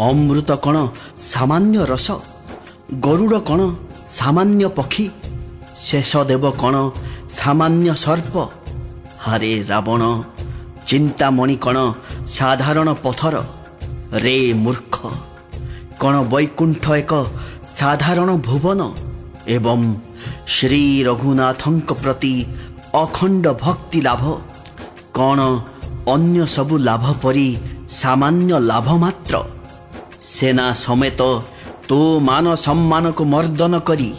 अमृत कण सामान्य रस, गरुड़ कण सामान्य पक्षी, शेषदेव कण सामान्य सर्प। हरे रावण, चिंतामणि कण साधारण पथर। रे मूर्ख, कण वैकुंठ एक साधारण भुवन एवं श्री रघुनाथंक प्रति अखंड भक्ति लाभ कण अन्य सबु लाभ परी सामान्य लाभ मात्र। सेना समेत तो मान सम्मान को मर्दन करी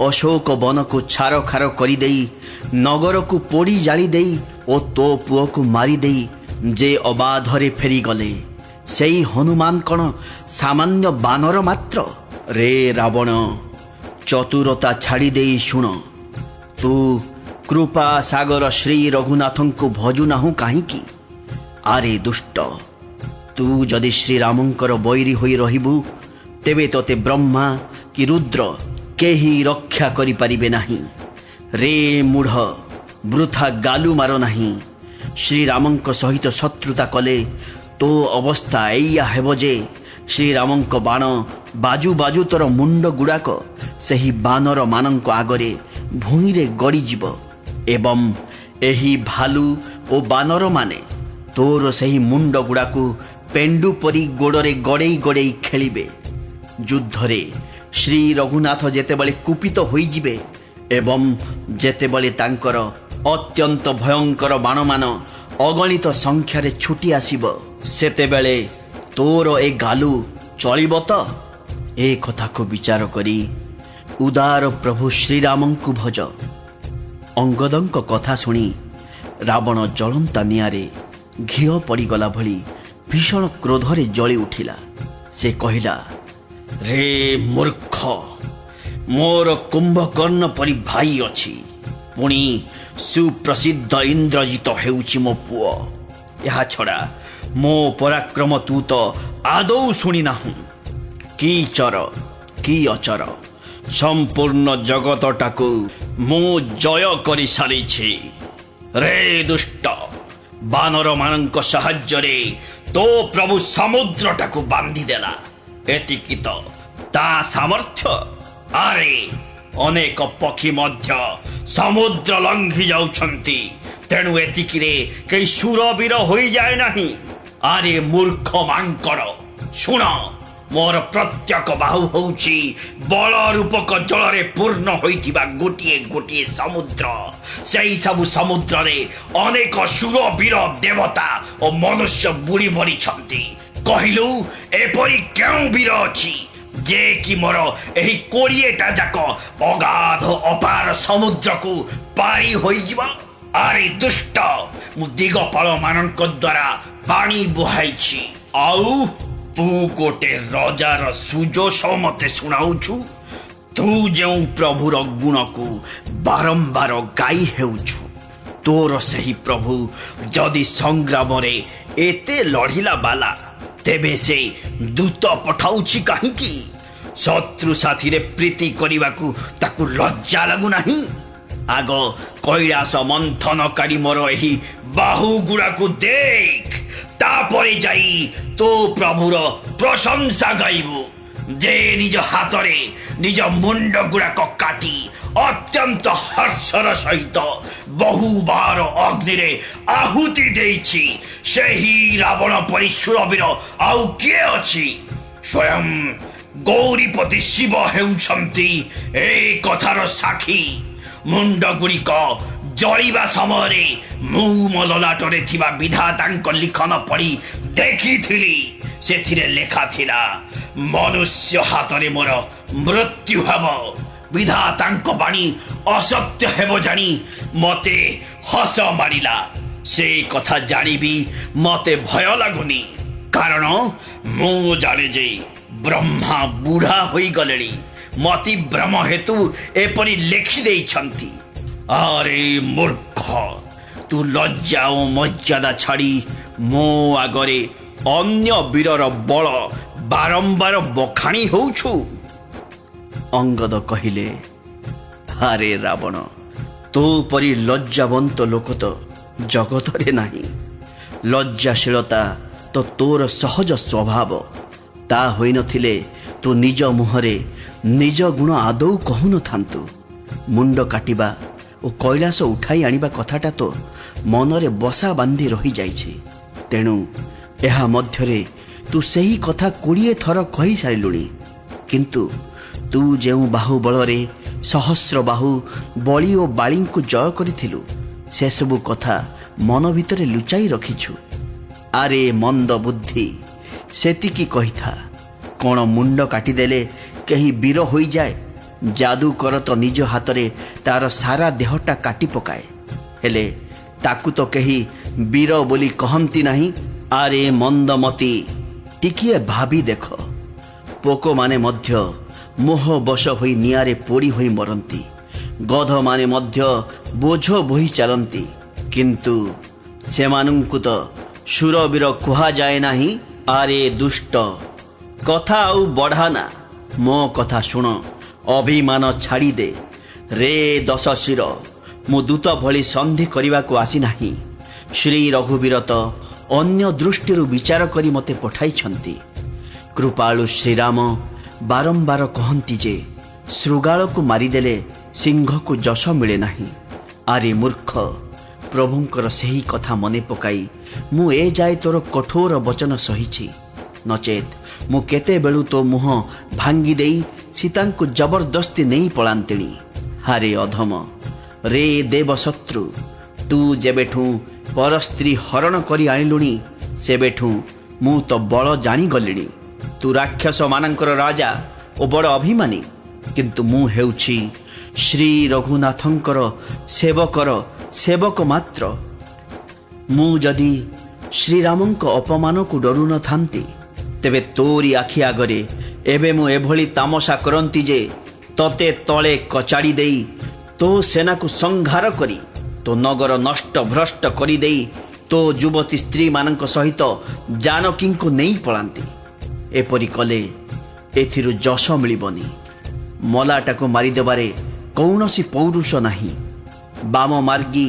अशोक वन को छार खार करदेई नगर को पोड़ी जाली देई और तो पुओ को मारी देई जे अबाधरे फेरी गले सेई हनुमान कण सामान्य बानर मात्र। रे रावण, चतुरता छाड़ी देई शुण, तू कृपा सागर श्री रघुनाथं को भजु नाहु काहींकी? आरे दुष्ट, तू जदि श्रीरामंकर बैरी होई रहिबु तेबे तोते ब्रह्मा कि रुद्र केही रक्षा करि परिबे नाही। रे मूढ़, वृथा गालु मार नाही। श्रीरामंक सहित शत्रुता कले तो अवस्था एया हेब जे श्रीरामंक बाण बाजू बाजू तोर मुंड गुड़ाक सही बानर मानंक आगरे भूई रे गड़ी जीव एवं एही भालू ओ बानर माने तोर सही मुंड गुड़ाकू पेंडु परी गोड़े गड़े गड़े खेलिबे। युद्धरे श्री रघुनाथ जेतेबेले कुपित होई जिबे एवं जेतेबेले तांकर अत्यंत भयंकर बाण मान अगणित संख्यारे छुटी आसीबो सेतेबेले तोर ए गालू चलिबो तो? ए कथा को विचार करी उदार प्रभु श्रीराम को भज। अंगदंक कथा शुणी रावण जलंता निआरे घिओ पड़गला भली भीषण क्रोधरे जली उठिला। से कहिला, रे मूर्ख, मोर कुंभकर्ण परी भाई अछि, पुणी सुप्रसिद्ध इंद्रजित हेउछि मो पुओ। या छड़ा मो पराक्रम तू तो आदौ शुणी नाहु। की चर की अचर संपूर्ण जगतटाकू मो जय करि सारिछि। रे दुष्ट, बानर मानक साहाय्यरे तो प्रभु समुद्रटाकू बांधी देला, एतिकी तो ता सामर्थ्य? आरे अनेक पक्षी मध्य समुद्र लंघी जाउछंती, तेणु एतिकिरे कई शूरवीर होई जाए नहीं। आरे मूर्ख मांकड़, शुण, मोर प्रत्येक बाहु होउछि बल रूपक जलरे पूर्ण होइथिबा गोटिए गोटिए समुद्र। सेई सबु समुद्र रे अनेक शूरवीर देवता और मनुष्य बुड़ी मरिछंती। कहिलु एपरि केउ वीर अछि जे कि मोर एही 20टा जाक अगाध अपार समुद्र को पारी होई जिवो? आरे दुष्ट, मु दिगपाल मानक द्वारा पानी बुहाइछि, आउ तू गोटे रजार सुजोश मते शुणाउछु। तू जो प्रभुर गुण को बारंबार गाई हेउछु, तोर सही प्रभु जदि संग्राम रे एते लढ़िला बाला तेबे से दूत पठाउछि काहींकी? शत्रु साथी रे प्रीति करिवाकू ताकू लज्जा लागु नाही? आग कैलास मंथनकारी मोर एही बाहु गुड़ाकू देख, तापरे जाई तो प्रभुर प्रशंसा गाइबु जे निज हाथरे निज मुंड गुड़ाक काटी अत्यंत हर्षर सहित बहु बार अग्नि रे आहुति देइछि। सेही रावण परि शूरवीर आउ किए अछि? स्वयं गौरीपति शिव हेउछंती ए कथार साक्षी। मुंड गुड़िक जलिबा समय मु मो ललाटरे थिबा विधातांक लिखन पढ़ी देखिथिली। सेथिरे लेखा थिला, मनुष्य हाथरे मोर मृत्यु हेब। विधातांक बाणी असत्य हेब जानी मते हस मारिला। से कथा जानी भी मते भय लागुनी, कारण मु जाने जे ब्रह्मा बुढ़ा होई गलेनी। मति भ्रम हेतु एपरी लेखि देइछंती। अरे मूर्ख, तू लज्जा और मर्यादा छाड़ी मो आगरे अन्य वीरर बल बारंबार बखाणी होउछु। अंगद कहिले, अरे रावण, तो परी लज्जावंत लोक तो जगत रे नाही। लज्जाशीलता तो तोर सहज स्वभाव। ତା ହୋଇନଥିଲେ ତୁ ନିଜ ମୁହଁରେ ନିଜ ଗୁଣ ଆଦୌ କହୁନଥାନ୍ତୁ। ମୁଣ୍ଡ କାଟିବା ଓ କୈଳାସ ଉଠାଇ ଆଣିବା କଥାଟା ତ ମନରେ ବସା ବାନ୍ଧି ରହିଯାଇଛି। ତେଣୁ ଏହା ମଧ୍ୟରେ ତୁ ସେହି କଥା 20 ଥର କହିସାରିଲୁଣି। କିନ୍ତୁ ତୁ ଯେଉଁ ବାହୁବଳରେ ସହସ୍ର ବାହୁ ବଳି ଓ ବାଳୀଙ୍କୁ ଜୟ କରିଥିଲୁ, ସେସବୁ କଥା ମନ ଭିତରେ ଲୁଚାଇ ରଖିଛୁ। ଆରେ ମନ୍ଦ ବୁଦ୍ଧି, ସେତିକି କହିଥା। କ'ଣ ମୁଣ୍ଡ କାଟିଦେଲେ କେହି ବୀର ହୋଇଯାଏ? ଯାଦୁକର ତ ନିଜ ହାତରେ ତାର ସାରା ଦେହଟା କାଟି ପକାଏ, ହେଲେ ତାକୁ ତ କେହି ବୀର ବୋଲି କହନ୍ତି ନାହିଁ। ଆରେ ମନ୍ଦମତି, ଟିକିଏ ଭାବି ଦେଖ, ପୋକମାନେ ମଧ୍ୟ ମୋହବଶ ହୋଇ ନିଆଁରେ ପୋଡ଼ି ହୋଇ ମରନ୍ତି, ଗଧମାନେ ମଧ୍ୟ ବୋଝ ବୋହି ଚାଲନ୍ତି, କିନ୍ତୁ ସେମାନଙ୍କୁ ତ ଶୂରବୀର କୁହାଯାଏ ନାହିଁ। ଆରେ ଦୁଷ୍ଟ, କଥା ଆଉ ବଢ଼ାନା, ମୋ କଥା ଶୁଣ, ଅଭିମାନ ଛାଡ଼ିଦେ। ରେ ଦଶଶିର, ମୁଁ ଦୂତ ଭଳି ସନ୍ଧି କରିବାକୁ ଆସିନାହିଁ। ଶ୍ରୀ ରଘୁବୀର ତ ଅନ୍ୟ ଦୃଷ୍ଟିରୁ ବିଚାର କରି ମୋତେ ପଠାଇଛନ୍ତି। କୃପାଳୁ ଶ୍ରୀରାମ ବାରମ୍ବାର କହନ୍ତି ଯେ ଶୃଗାଳକୁ ମାରିଦେଲେ ସିଂହକୁ ଯଶ ମିଳେ ନାହିଁ। ଆରେ ମୂର୍ଖ, ପ୍ରଭୁଙ୍କର ସେହି କଥା ମନେ ପକାଇ ମୁଁ ଏ ଯାଏ ତୋର କଠୋର ବଚନ ସହିଛି। ନଚେତ୍ ମୁଁ କେତେବେଳୁ ତୋ ମୁହଁ ଭାଙ୍ଗି ଦେଇ ସୀତାଙ୍କୁ ଜବରଦସ୍ତି ନେଇ ପଳାନ୍ତିଣି। ହାରେ ଅଧମ, ରେ ଦେବଶତ୍ରୁ, ତୁ ଯେବେଠୁ ପରସ୍ତ୍ରୀ ହରଣ କରି ଆଣିଲୁଣି, ସେବେଠୁ ମୁଁ ତ ବଳ ଜାଣିଗଲିଣି। ତୁ ରାକ୍ଷସମାନଙ୍କର ରାଜା ଓ ବଡ଼ ଅଭିମାନୀ, କିନ୍ତୁ ମୁଁ ହେଉଛି ଶ୍ରୀ ରଘୁନାଥଙ୍କର ସେବକ ମାତ୍ର। ମୁଁ ଯଦି ଶ୍ରୀରାମଙ୍କ ଅପମାନକୁ ଡରୁନଥାନ୍ତି, ତେବେ ତୋରି ଆଖି ଆଗରେ ଏବେ ମୁଁ ଏଭଳି ତାମସା କରନ୍ତି ଯେ ତତେ ତଳେ କଚାଡ଼ି ଦେଇ ତୋ ସେନାକୁ ସଂହାର କରି ତୋ ନଗର ନଷ୍ଟ ଭ୍ରଷ୍ଟ କରିଦେଇ ତୋ ଯୁବତୀ ସ୍ତ୍ରୀମାନଙ୍କ ସହିତ ଜାନକୀଙ୍କୁ ନେଇ ପଳାନ୍ତି। ଏପରି କଲେ ଏଥିରୁ ଯଶ ମିଳିବନି। ମଲାଟାକୁ ମାରିଦେବାରେ କୌଣସି ପୌରୁଷ ନାହିଁ। ବାମମାର୍ଗୀ,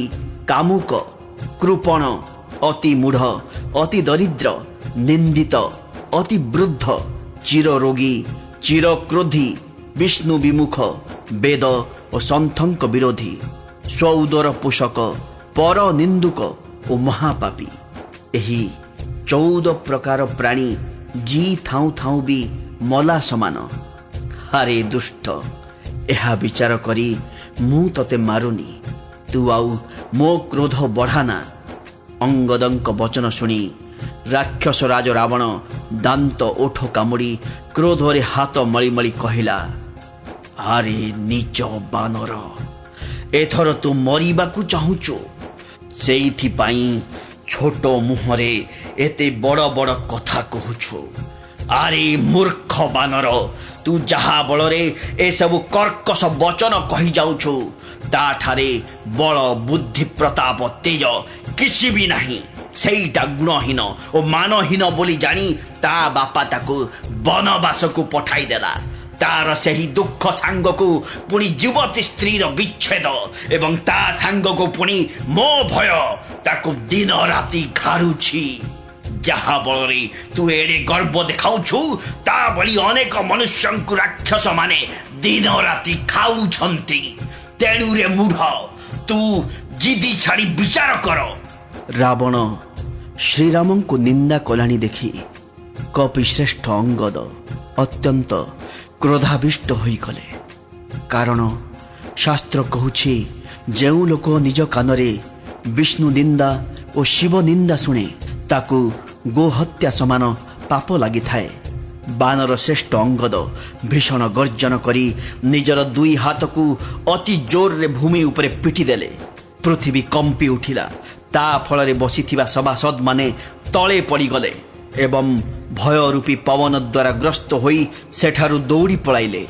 କାମୁକ, କୃପଣ, ଅତି ମୂଢ଼, ଅତି ଦରିଦ୍ର, ନିନ୍ଦିତ, ଅତି ବୃଦ୍ଧ, ଚିରରୋଗୀ, ଚିରକ୍ରୋଧୀ, ବିଷ୍ଣୁ ବିମୁଖ, ବେଦ ଓ ସନ୍ଥଙ୍କ ବିରୋଧୀ, ସ୍ୱଉଦର ପୋଷକ, ପର ନିନ୍ଦୁକ ଓ ମହାପାପୀ, ଏହି 14 ପ୍ରକାର ପ୍ରାଣୀ ଜି ଥାଉଁ ଥାଉଁ ବି ମଲା ସମାନ। ହାରେ ଦୁଷ୍ଟ, ଏହା ବିଚାର କରି ମୁଁ ତତେ ମାରୁନି। ତୁ ଆଉ ମୋ କ୍ରୋଧ ବଢ଼ାନା। ଅଙ୍ଗଦଙ୍କ ବଚନ ଶୁଣି ରାକ୍ଷସ ରାଜ ରାବଣ ଦାନ୍ତ ଓଠ କାମୁଡ଼ି କ୍ରୋଧରେ ହାତ ମଳିମଳି କହିଲା, ଆରେ ନିଜ ବାନର, ଏଥର ତୁ ମରିବାକୁ ଚାହୁଁଛୁ? ସେଇଥିପାଇଁ ଛୋଟ ମୁହଁରେ ଏତେ ବଡ଼ ବଡ଼ କଥା କହୁଛୁ। ଆରେ ମୂର୍ଖ ବାନର, ତୁ ଯାହା ବଳରେ ଏସବୁ କର୍କଶ ବଚନ କହିଯାଉଛୁ, ତାଠାରେ ବଳ, ବୁଦ୍ଧି, ପ୍ରତାପ, ତେଜ କିଛି ବି ନାହିଁ। ସେଇଟା ଗୁଣହୀନ ଓ ମାନହୀନ ବୋଲି ଜାଣି ତା ବାପା ତାକୁ ବନବାସକୁ ପଠାଇଦେଲା। ତାର ସେହି ଦୁଃଖ ସାଙ୍ଗକୁ ପୁଣି ଯୁବତୀ ସ୍ତ୍ରୀର ବିଚ୍ଛେଦ ଏବଂ ତା ସାଙ୍ଗକୁ ପୁଣି ମୋ ଭୟ ତାକୁ ଦିନ ରାତି ଘାରୁଛି। ଯାହା ବଳରେ ତୁ ଏଡ଼େ ଗର୍ବ ଦେଖାଉଛୁ, ତା ଭଳି ଅନେକ ମନୁଷ୍ୟଙ୍କୁ ରାକ୍ଷସ ମାନେ ଦିନ ରାତି ଖାଉଛନ୍ତି। ତେଣୁରେ ମୂଢ଼, ତୁ ଜିଦି ଛାଡ଼ି ବିଚାର କର। ରାବଣ ଶ୍ରୀରାମଙ୍କୁ ନିନ୍ଦା କଲାଣି ଦେଖି କପିଶ୍ରେଷ୍ଠ ଅଙ୍ଗଦ ଅତ୍ୟନ୍ତ କ୍ରୋଧାବିଷ୍ଟ ହୋଇଗଲେ। କାରଣ ଶାସ୍ତ୍ର କହୁଛି, ଯେଉଁ ଲୋକ ନିଜ କାନରେ ବିଷ୍ଣୁ ନିନ୍ଦା ଓ ଶିବ ନିନ୍ଦା ଶୁଣେ, ତାକୁ ଗୋହତ୍ୟା ସମାନ ପାପ ଲାଗିଥାଏ। ବାନର ଶ୍ରେଷ୍ଠ ଅଙ୍ଗଦ ଭୀଷଣ ଗର୍ଜନ କରି ନିଜର 2 ହାତକୁ ଅତି ଜୋରରେ ଭୂମି ଉପରେ ପିଟି ଦେଲେ। ପୃଥିବୀ କମ୍ପି ଉଠିଲା। ତା ଫଳରେ ବସିଥିବା ସଭାସଦମାନେ ତଳେ ପଡ଼ିଗଲେ ଏବଂ ଭୟ ରୂପୀ ପବନ ଦ୍ୱାରା ଗ୍ରସ୍ତ ହୋଇ ସେଠାରୁ ଦୌଡ଼ି ପଳାଇଲେ।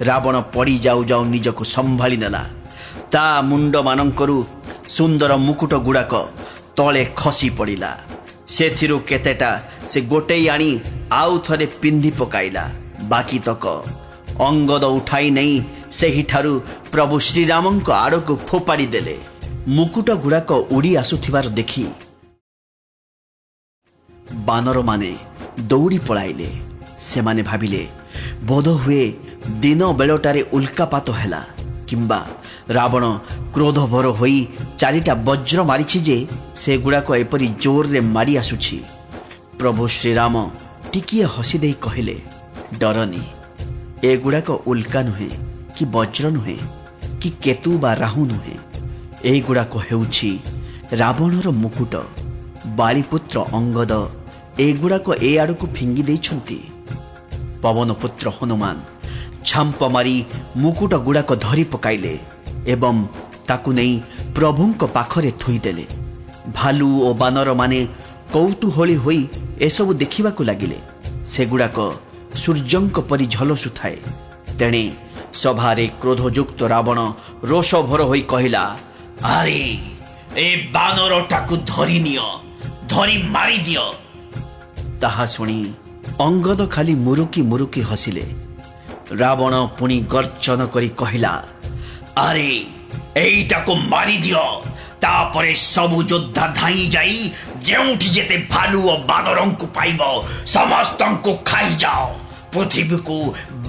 ରାବଣ ପଡ଼ି ଯାଉ ଯାଉ ନିଜକୁ ସମ୍ଭାଳି ନେଲା। ତା ମୁଣ୍ଡମାନଙ୍କରୁ ସୁନ୍ଦର ମୁକୁଟ ଗୁଡ଼ାକ ତଳେ ଖସି ପଡ଼ିଲା। ସେଥିରୁ କେତେଟା ସେ ଗୋଟେଇ ଆଣି ଆଉ ଥରେ ପିନ୍ଧି ପକାଇଲା। ବାକିତକ ଅଙ୍ଗଦ ଉଠାଇ ନେଇ ସେହିଠାରୁ ପ୍ରଭୁ ଶ୍ରୀରାମଙ୍କ ଆଡ଼କୁ ଫୋପାଡ଼ି ଦେଲେ। ମୁକୁଟ ଗୁଡ଼ାକ ଉଡ଼ି ଆସୁଥିବାର ଦେଖି ବାନରମାନେ ଦୌଡ଼ି ପଳାଇଲେ। ସେମାନେ ଭାବିଲେ ବୋଧହୁଏ ଦିନ ବେଳଟାରେ ଉଲ୍କାପାତ ହେଲା କିମ୍ବା ରାବଣ କ୍ରୋଧଭର ହୋଇ ଚାରିଟା ବଜ୍ର ମାରିଛି ଯେ ସେଗୁଡ଼ାକ ଏପରି ଜୋରରେ ମାଡ଼ି ଆସୁଛି। ପ୍ରଭୁ ଶ୍ରୀରାମ ଟିକିଏ ହସି ଦେଇ କହିଲେ, ଡରନି, ଏଗୁଡ଼ାକ ଉଲ୍କା ନୁହେଁ କି ବଜ୍ର ନୁହେଁ କି କେତୁ ବା ରାହୁ ନୁହେଁ, ଏଗୁଡ଼ାକ ହେଉଛି ରାବଣର ମୁକୁଟ। ବାଳିପୁତ୍ର ଅଙ୍ଗଦ ଏଗୁଡ଼ାକ ଏ ଆଡ଼କୁ ଫିଙ୍ଗି ଦେଇଛନ୍ତି। ପବନପୁତ୍ର ହନୁମାନ ଛାମ୍ପ ମାରି ମୁକୁଟ ଗୁଡ଼ାକ ଧରି ପକାଇଲେ ଏବଂ ତାକୁ ନେଇ ପ୍ରଭୁଙ୍କ ପାଖରେ ଥୋଇଦେଲେ। ଭାଲୁ ଓ ବାନରମାନେ କୌତୂହଳୀ ହୋଇ ଏସବୁ ଦେଖିବାକୁ ଲାଗିଲେ। ସେଗୁଡ଼ାକ ସୂର୍ଯ୍ୟଙ୍କ ପରି ଝଲସୁଥାଏ। ତେଣେ ସଭାରେ କ୍ରୋଧଯୁକ୍ତ ରାବଣ ରୋଷଭର ହୋଇ କହିଲା, ଆରେ ଏ ବାନରଟାକୁ ଧରି ନିଅ, ଧରି ମାରିଦିଅ। ତାହା ଶୁଣି ଅଙ୍ଗଦ ଖାଲି ମୁରୁକି ମୁରୁକି ହସିଲେ। ରାବଣ ପୁଣି ଗର୍ଜନ କରି କହିଲା, ଆରେ ଏଇଟାକୁ ମାରିଦିଅ। ତାପରେ ସବୁ ଯୋଦ୍ଧା ଧାଇଁ ଯାଇ ଯେଉଁଠି ଯେତେ ଭାଲୁ ଓ ବାନରଙ୍କୁ ପାଇବ ସମସ୍ତଙ୍କୁ ଖାଇଯାଅ। ପୃଥିବୀକୁ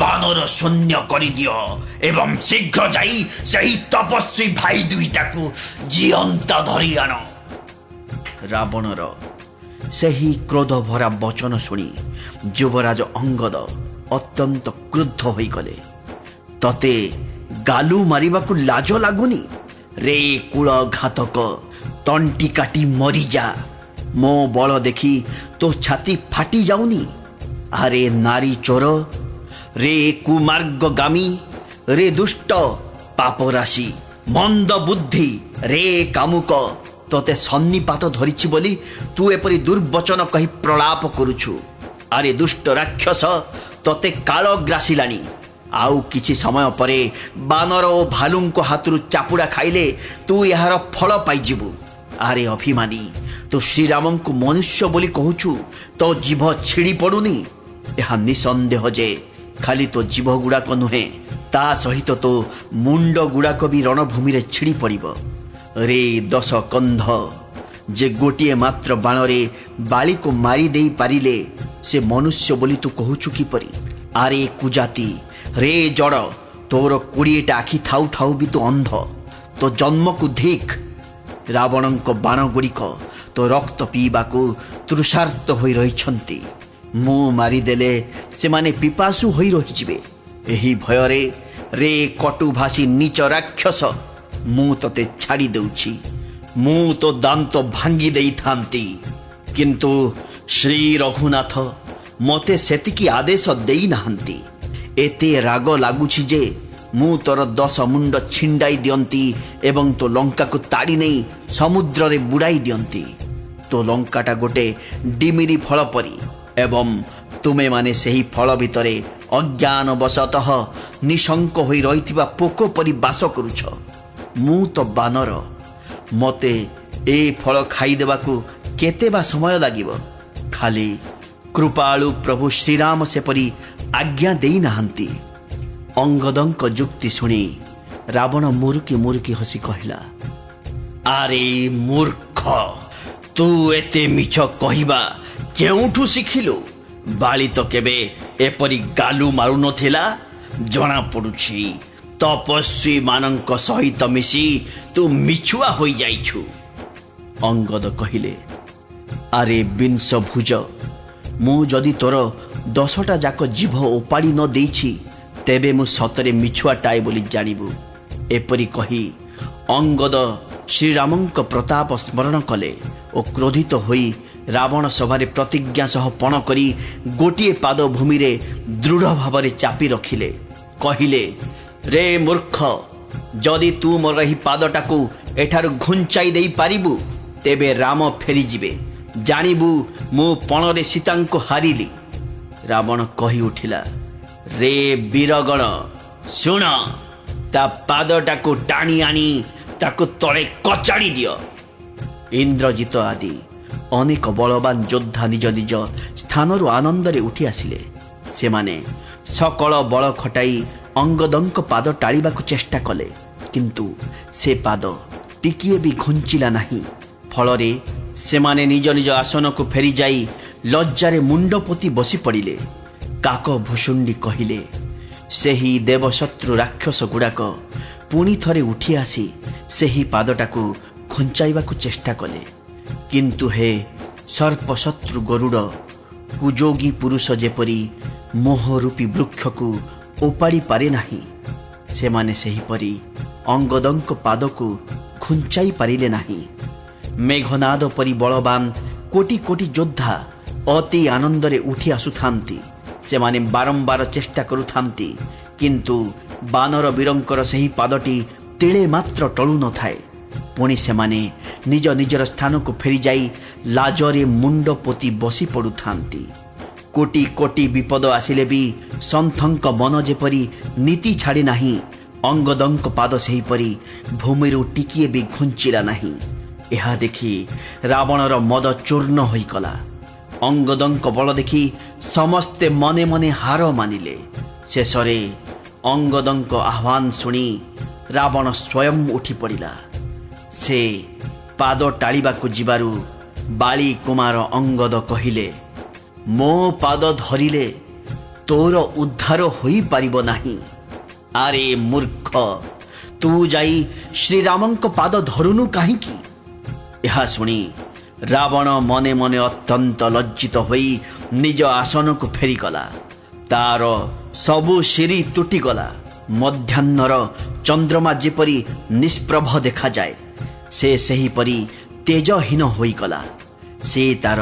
ବାନର ଶୂନ୍ୟ କରିଦିଅ ଏବଂ ଶୀଘ୍ର ଯାଇ ସେହି ତପସ୍ୱୀ ଭାଇ ଦୁଇଟାକୁ ଜିଅନ୍ତା ଧରି ଆଣ। ରାବଣର ସେହି କ୍ରୋଧଭରା ବଚନ ଶୁଣି ଯୁବରାଜ ଅଙ୍ଗଦ ଅତ୍ୟନ୍ତ କ୍ରୁଦ୍ଧ ହୋଇଗଲେ। ତତେ ଗାଲୁ ମାରିବାକୁ ଲାଜ ଲାଗୁନି? ରେ କୁଳ ଘାତକ, ତଣ୍ଟି କାଟି ମରିଯା। ମୋ ବଳ ଦେଖି ତୋ ଛାତି ଫାଟି ଯାଉନି? ଆରେ ନାରୀ ଚୋର, ରେ କୁମାର୍ଗଗାମୀ, ରେ ଦୁଷ୍ଟ ପାପରାଶି, ମନ୍ଦ ବୁଦ୍ଧି, ରେ କାମୁକ, ତୋତେ ସନ୍ନିପାତ ଧରିଛି ବୋଲି ତୁ ଏପରି ଦୁର୍ବଚନ କହି ପ୍ରଳାପ କରୁଛୁ। ଆରେ ଦୁଷ୍ଟ ରାକ୍ଷସ, ତୋତେ କାଳ ଗ୍ରାସିଲାଣି। ଆଉ କିଛି ସମୟ ପରେ ବାନର ଓ ଭାଲୁଙ୍କ ହାତରୁ ଚାପୁଡ଼ା ଖାଇଲେ ତୁ ଏହାର ଫଳ ପାଇଯିବୁ। ଆରେ ଅଭିମାନୀ, ତୁ ଶ୍ରୀରାମଙ୍କୁ ମନୁଷ୍ୟ ବୋଲି କହୁଛୁ, ତୋ ଜିଭ ଛିଡ଼ି ପଡ଼ୁନି? ଏହା ନିଃସନ୍ଦେହ ଯେ ଖାଲି ତୋ ଜିଭ ଗୁଡ଼ାକ ନୁହେଁ, ତା ସହିତ ତୋ ମୁଣ୍ଡ ଗୁଡ଼ାକ ବି ରଣଭୂମିରେ ଛିଡ଼ି ପଡ଼ିବ। ରେ ଦଶ କନ୍ଧ, ଯେ ଗୋଟିଏ ମାତ୍ର ବାଣରେ ବାଳିକୁ ମାରି ଦେଇ ପାରିଲେ ସେ ମନୁଷ୍ୟ ବୋଲି ତୁ କହୁଛୁ କିପରି? ଆରେ କୁଜାତି, ରେ ଜଡ଼, ତୋର 20ଟା ଆଖି ଥାଉ ଥାଉ ବି ତୁ ଅନ୍ଧ। ତୋ ଜନ୍ମକୁ ଧିକ୍। ରାବଣଙ୍କ ବାଣ ଗୁଡ଼ିକ ତୋ ରକ୍ତ ପିଇବାକୁ ତୃଷାର୍ତ୍ତ ହୋଇ ରହିଛନ୍ତି। ମୁଁ ମାରିଦେଲେ ସେମାନେ ପିପାସୁ ହୋଇ ରହିଯିବେ। ଏହି ଭୟରେ ରେ କଟୁଭାଷୀ ନୀଚ ରାକ୍ଷସ, ମୁଁ ତୋତେ ଛାଡ଼ି ଦେଉଛି। ମୁଁ ତୋ ଦାନ୍ତ ଭାଙ୍ଗି ଦେଇଥାନ୍ତି, କିନ୍ତୁ ଶ୍ରୀ ରଘୁନାଥ ମୋତେ ସେତିକି ଆଦେଶ ଦେଇନାହାନ୍ତି। ଏତେ ରାଗ ଲାଗୁଛି ଯେ ମୁଁ ତୋର 10 ମୁଣ୍ଡ ଛିଣ୍ଡାଇ ଦିଅନ୍ତି ଏବଂ ତୋ ଲଙ୍କାକୁ ତାଡ଼ି ନେଇ ସମୁଦ୍ରରେ ବୁଡ଼ାଇ ଦିଅନ୍ତି। ତୋ ଲଙ୍କାଟା ଗୋଟେ ଡିମିରି ଫଳ ପରି ଏବଂ ତୁମେମାନେ ସେହି ଫଳ ଭିତରେ ଅଜ୍ଞାନବଶତଃ ନିଶଙ୍କ ହୋଇ ରହିଥିବା ପୋକ ପରି ବାସ କରୁଛ। ମୁଁ ତ ବାନର, ମୋତେ ଏ ଫଳ ଖାଇଦେବାକୁ କେତେ ବା ସମୟ ଲାଗିବ? ଖାଲି କୃପାଳୁ ପ୍ରଭୁ ଶ୍ରୀରାମ ସେପରି ଆଜ୍ଞା ଦେଇନାହାନ୍ତି। ଅଙ୍ଗଦଙ୍କ ଯୁକ୍ତି ଶୁଣି ରାବଣ ମୁରୁକି ମୁରୁକି ହସି କହିଲା, ଆରେ ମୂର୍ଖ, ତୁ ଏତେ ମିଛ କହିବା କେଉଁଠୁ ଶିଖିଲୁ? ବାଳି ତ କେବେ ଏପରି ଗାଲୁ ମାରୁନଥିଲା। ଜଣାପଡ଼ୁଛି ତପସ୍ୱୀମାନଙ୍କ ସହିତ ମିଶି ତୁ ମିଛୁଆ ହୋଇଯାଇଛୁ। ଅଙ୍ଗଦ କହିଲେ, ଆରେ ବିଂଶ ଭୁଜ, ମୁଁ ଯଦି ତୋର 10ଟା ଯାକ ଜିଭ ଓପାଡ଼ି ନ ଦେଇଛି ତେବେ ମୁଁ ସତରେ ମିଛୁଆଟାଏ ବୋଲି ଜାଣିବୁ। ଏପରି କହି ଅଙ୍ଗଦ ଶ୍ରୀରାମଙ୍କ ପ୍ରତାପ ସ୍ମରଣ କଲେ ଓ କ୍ରୋଧିତ ହୋଇ ରାବଣ ସଭାରେ ପ୍ରତିଜ୍ଞା ସହ ପଣ କରି ଗୋଟିଏ ପାଦ ଭୂମିରେ ଦୃଢ଼ ଭାବରେ ଚାପି ରଖିଲେ। କହିଲେ, ରେ ମୂର୍ଖ, ଯଦି ତୁ ମୋର ଏହି ପାଦଟାକୁ ଏଠାରୁ ଘୁଞ୍ଚାଇ ଦେଇପାରିବୁ ତେବେ ରାମ ଫେରିଯିବେ। ଜାଣିବୁ ମୁଁ ପଣରେ ସୀତାଙ୍କୁ ହାରିଲି। ରାବଣ କହି ଉଠିଲା, ରେ ବୀରଗଣ, ଶୁଣ, ତା ପାଦଟାକୁ ଟାଣି ଆଣି ତାକୁ ତଳେ କଚାଡ଼ି ଦିଅ। ଇନ୍ଦ୍ରଜିତ ଆଦି ଅନେକ ବଳବାନ ଯୋଦ୍ଧା ନିଜ ନିଜ ସ୍ଥାନରୁ ଆନନ୍ଦରେ ଉଠି ଆସିଲେ। ସେମାନେ ସକଳ ବଳ ଖଟାଇ ଅଙ୍ଗଦଙ୍କ ପାଦ ଟାଳିବାକୁ ଚେଷ୍ଟା କଲେ, କିନ୍ତୁ ସେ ପାଦ ଟିକିଏ ବି ଘୁଞ୍ଚିଲା ନାହିଁ। ଫଳରେ ସେମାନେ ନିଜ ନିଜ ଆସନକୁ ଫେରିଯାଇ ଲଜ୍ଜାରେ ମୁଣ୍ଡ ପୋତି ବସି ପଡ଼ିଲେ। କାକ ଭୁଷୁଣ୍ଡି କହିଲେ, ସେହି ଦେବଶତ୍ରୁ ରାକ୍ଷସ ଗୁଡ଼ାକ ପୁଣି ଥରେ ଉଠି ଆସି ସେହି ପାଦଟାକୁ ଖୁଞ୍ଚାଇବାକୁ ଚେଷ୍ଟା କଲେ। କିନ୍ତୁ ହେ ସର୍ପଶତ୍ରୁ ଗରୁଡ଼, କୁଯୋଗୀ ପୁରୁଷ ଯେପରି ମୋହରୂପୀ ବୃକ୍ଷକୁ ଓପାଡ଼ି ପାରେ ନାହିଁ, ସେମାନେ ସେହିପରି ଅଙ୍ଗଦଙ୍କ ପାଦକୁ ଖୁଞ୍ଚାଇ ପାରିଲେ ନାହିଁ। ମେଘନାଦ ପରି ବଳବାନ କୋଟି କୋଟି ଯୋଦ୍ଧା ଅତି ଆନନ୍ଦରେ ଉଠି ଆସୁଥାନ୍ତି। ସେମାନେ ବାରମ୍ବାର ଚେଷ୍ଟା କରୁଥାନ୍ତି, କିନ୍ତୁ ବାନର ବୀରଙ୍କର ସେହି ପାଦଟି ତିଳେ ମାତ୍ର ଟଳୁ ନଥାଏ। ପୁଣି ସେମାନେ ନିଜ ନିଜର ସ୍ଥାନକୁ ଫେରିଯାଇ ଲାଜରେ ମୁଣ୍ଡ ପୋତି ବସି ପଡ଼ୁଥାନ୍ତି। କୋଟି କୋଟି ବିପଦ ଆସିଲେ ବି ସନ୍ଥଙ୍କ ମନ ଯେପରି ନୀତି ଛାଡ଼ି ନାହିଁ, ଅଙ୍ଗଦଙ୍କ ପାଦ ସେହିପରି ଭୂମିରୁ ଟିକିଏ ବି ଘୁଞ୍ଚିଲା ନାହିଁ। ଏହା ଦେଖି ରାବଣର ମଦ ଚୂର୍ଣ୍ଣ ହୋଇଗଲା। ଅଙ୍ଗଦଙ୍କ ବଳ ଦେଖି ସମସ୍ତେ ମନେ ମନେ ହାର ମାନିଲେ। ଶେଷରେ ଅଙ୍ଗଦଙ୍କ ଆହ୍ୱାନ ଶୁଣି ରାବଣ ସ୍ୱୟଂ ଉଠି ପଡ଼ିଲା। ସେ ପାଦ ଟାଳିବାକୁ ଯିବାରୁ ବାଳି କୁମାର ଅଙ୍ଗଦ କହିଲେ, ମୋ ପାଦ ଧରିଲେ ତୋର ଉଦ୍ଧାର ହୋଇପାରିବ ନାହିଁ। ଆରେ ମୂର୍ଖ, ତୁ ଯାଇ ଶ୍ରୀରାମଙ୍କ ପାଦ ଧରୁନୁ କାହିଁକି? ଏହା ଶୁଣି ରାବଣ ମନେ ମନେ ଅତ୍ୟନ୍ତ ଲଜ୍ଜିତ ହୋଇ ନିଜ ଆସନକୁ ଫେରିଗଲା। ତାର ସବୁ ଶିରି ତୁଟିଗଲା। ମଧ୍ୟାହ୍ନର ଚନ୍ଦ୍ରମା ଯେପରି ନିଷ୍ପ୍ରଭ ଦେଖାଯାଏ, ସେ ସେହିପରି ତେଜହୀନ ହୋଇଗଲା। ସେ ତାର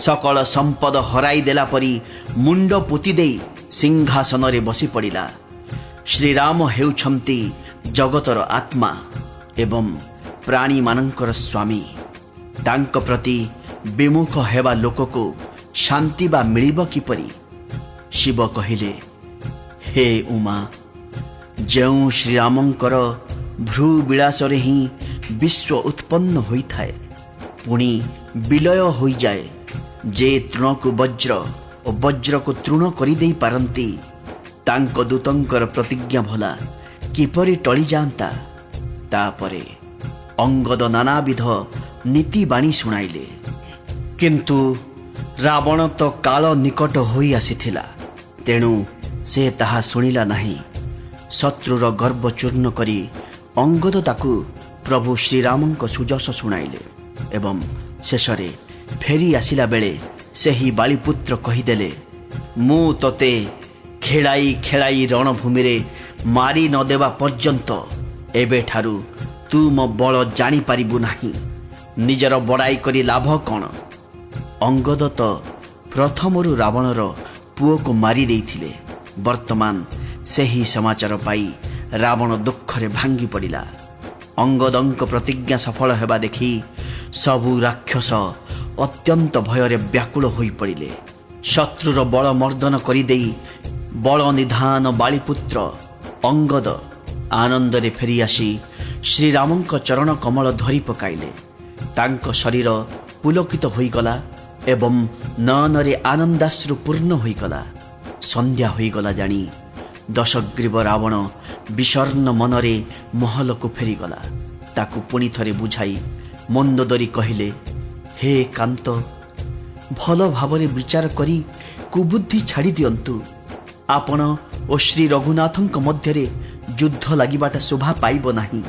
ସକଳ ସମ୍ପଦ ହରାଇ ଦେଲା ପରି ମୁଣ୍ଡ ପୋତି ଦେଇ ସିଂହାସନରେ ବସି ପଡ଼ିଲା। ଶ୍ରୀରାମ ହେଉଛନ୍ତି ଜଗତର ଆତ୍ମା ଏବଂ ପ୍ରାଣୀମାନଙ୍କର ସ୍ୱାମୀ। ତାଙ୍କ ପ୍ରତି ବିମୁଖ ହେବା ଲୋକକୁ ଶାନ୍ତି ବା ମିଳିବ କିପରି? ଶିବ କହିଲେ, ହେ ଉମା, ଯେଉଁ ଶ୍ରୀରାମଙ୍କର ଭ୍ରୁ ବିଳାସରେ ହିଁ ବିଶ୍ୱ ଉତ୍ପନ୍ନ ହୋଇଥାଏ, ପୁଣି ବିଲୟ ହୋଇଯାଏ। ଯେ ତୃଣକୁ ବଜ୍ର ଓ ବଜ୍ରକୁ ତୃଣ କରିଦେଇ ପାରନ୍ତି, ତାଙ୍କ ଦୂତଙ୍କର ପ୍ରତିଜ୍ଞା ଭଲା କିପରି ଟଳିଯାଆନ୍ତା? ତାପରେ ଅଙ୍ଗଦ ନାନାବିଧ ନୀତିବାଣୀ ଶୁଣାଇଲେ। କିନ୍ତୁ ରାବଣ ତ କାଳ ନିକଟ ହୋଇ ଆସିଥିଲା, ତେଣୁ ସେ ତାହା ଶୁଣିଲା ନାହିଁ। ଶତ୍ରୁର ଗର୍ବ ଚୂର୍ଣ୍ଣ କରି ଅଙ୍ଗଦ ତାକୁ ପ୍ରଭୁ ଶ୍ରୀରାମଙ୍କ ସୁଯଶ ଶୁଣାଇଲେ ଏବଂ ଶେଷରେ ଫେରି ଆସିଲା ବେଳେ ସେହି ବାଳିପୁତ୍ର କହିଦେଲେ, ମୁଁ ତୋତେ ଖେଳାଇ ଖେଳାଇ ରଣଭୂମିରେ ମାରି ନ ଦେବା ପର୍ଯ୍ୟନ୍ତ ଏବେଠାରୁ ତୁ ମୋ ବଳ ଜାଣିପାରିବୁ ନାହିଁ। ନିଜର ବଡ଼ାଇ କରି ଲାଭ କ'ଣ? ଅଙ୍ଗଦ ତ ପ୍ରଥମରୁ ରାବଣର ପୁଅକୁ ମାରି ଦେଇଥିଲେ। ବର୍ତ୍ତମାନ ସେହି ସମାଚାର ପାଇ ରାବଣ ଦୁଃଖରେ ଭାଙ୍ଗି ପଡ଼ିଲା। ଅଙ୍ଗଦଙ୍କ ପ୍ରତିଜ୍ଞା ସଫଳ ହେବା ଦେଖି ସବୁ ରାକ୍ଷସ ଅତ୍ୟନ୍ତ ଭୟରେ ବ୍ୟାକୁଳ ହୋଇପଡ଼ିଲେ। ଶତ୍ରୁର ବଳ ମର୍ଦ୍ଦନ କରିଦେଇ ବଳ ନିଧାନ ବାଳିପୁତ୍ର ଅଙ୍ଗଦ ଆନନ୍ଦରେ ଫେରିଆସି ଶ୍ରୀରାମଙ୍କ ଚରଣ କମଳ ଧରି ପକାଇଲେ। ତାଙ୍କ ଶରୀର ପୁଲକିତ ହୋଇଗଲା ଏବଂ ନୟନରେ ଆନନ୍ଦାଶ୍ରୁ ପୂର୍ଣ୍ଣ ହୋଇଗଲା। ସନ୍ଧ୍ୟା ହୋଇଗଲା ଜାଣି ଦଶଗ୍ରୀବ ରାବଣ ବିଷର୍ଣ୍ଣ ମନରେ ମହଲକୁ ଫେରିଗଲା। ତାକୁ ପୁଣି ଥରେ ବୁଝାଇ ମନ୍ଦୋଦରୀ କହିଲେ, ହେ କାନ୍ତ, ଭଲ ଭାବରେ ବିଚାର କରି କୁବୁଦ୍ଧି ଛାଡ଼ି ଦିଅନ୍ତୁ। ଆପଣ ଓ ଶ୍ରୀ ରଘୁନାଥଙ୍କ ମଧ୍ୟରେ ଯୁଦ୍ଧ ଲାଗିବାଟା ଶୋଭା ପାଇବ ନାହିଁ।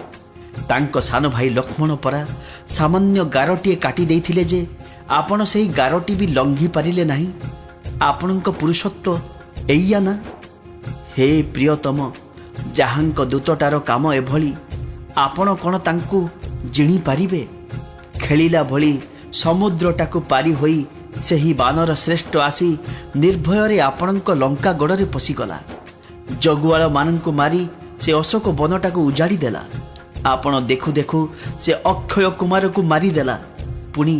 ତାଙ୍କ ସାନ ଭାଇ ଲକ୍ଷ୍ମଣ ପରା ସାମାନ୍ୟ ଗାରଟିଏ କାଟି ଦେଇଥିଲେ ଯେ ଆପଣ ସେହି ଗାରଟି ବି ଲଙ୍ଘି ପାରିଲେ ନାହିଁ। ଆପଣଙ୍କ ପୁରୁଷତ୍ୱ ଏଇଆ ନା? ହେ ପ୍ରିୟତମ, ଯାହାଙ୍କ ଦୂତଟାର କାମ ଏଭଳି, ଆପଣ କ'ଣ ତାଙ୍କୁ ଜିଣିପାରିବେ? ଖେଳିଲା ଭଳି ସମୁଦ୍ରଟାକୁ ପାରି ହୋଇ ସେହି ବାନର ଶ୍ରେଷ୍ଠ ଆସି ନିର୍ଭୟରେ ଆପଣଙ୍କ ଲଙ୍କା ଗଡ଼ରେ ପଶିଗଲା। ଜଗୁଆଳମାନଙ୍କୁ ମାରି ସେ ଅଶୋକ ବନଟାକୁ ଉଜାଡ଼ି ଦେଲା। ଆପଣ ଦେଖୁ ଦେଖୁ ସେ ଅକ୍ଷୟ କୁମାରକୁ ମାରିଦେଲା। ପୁଣି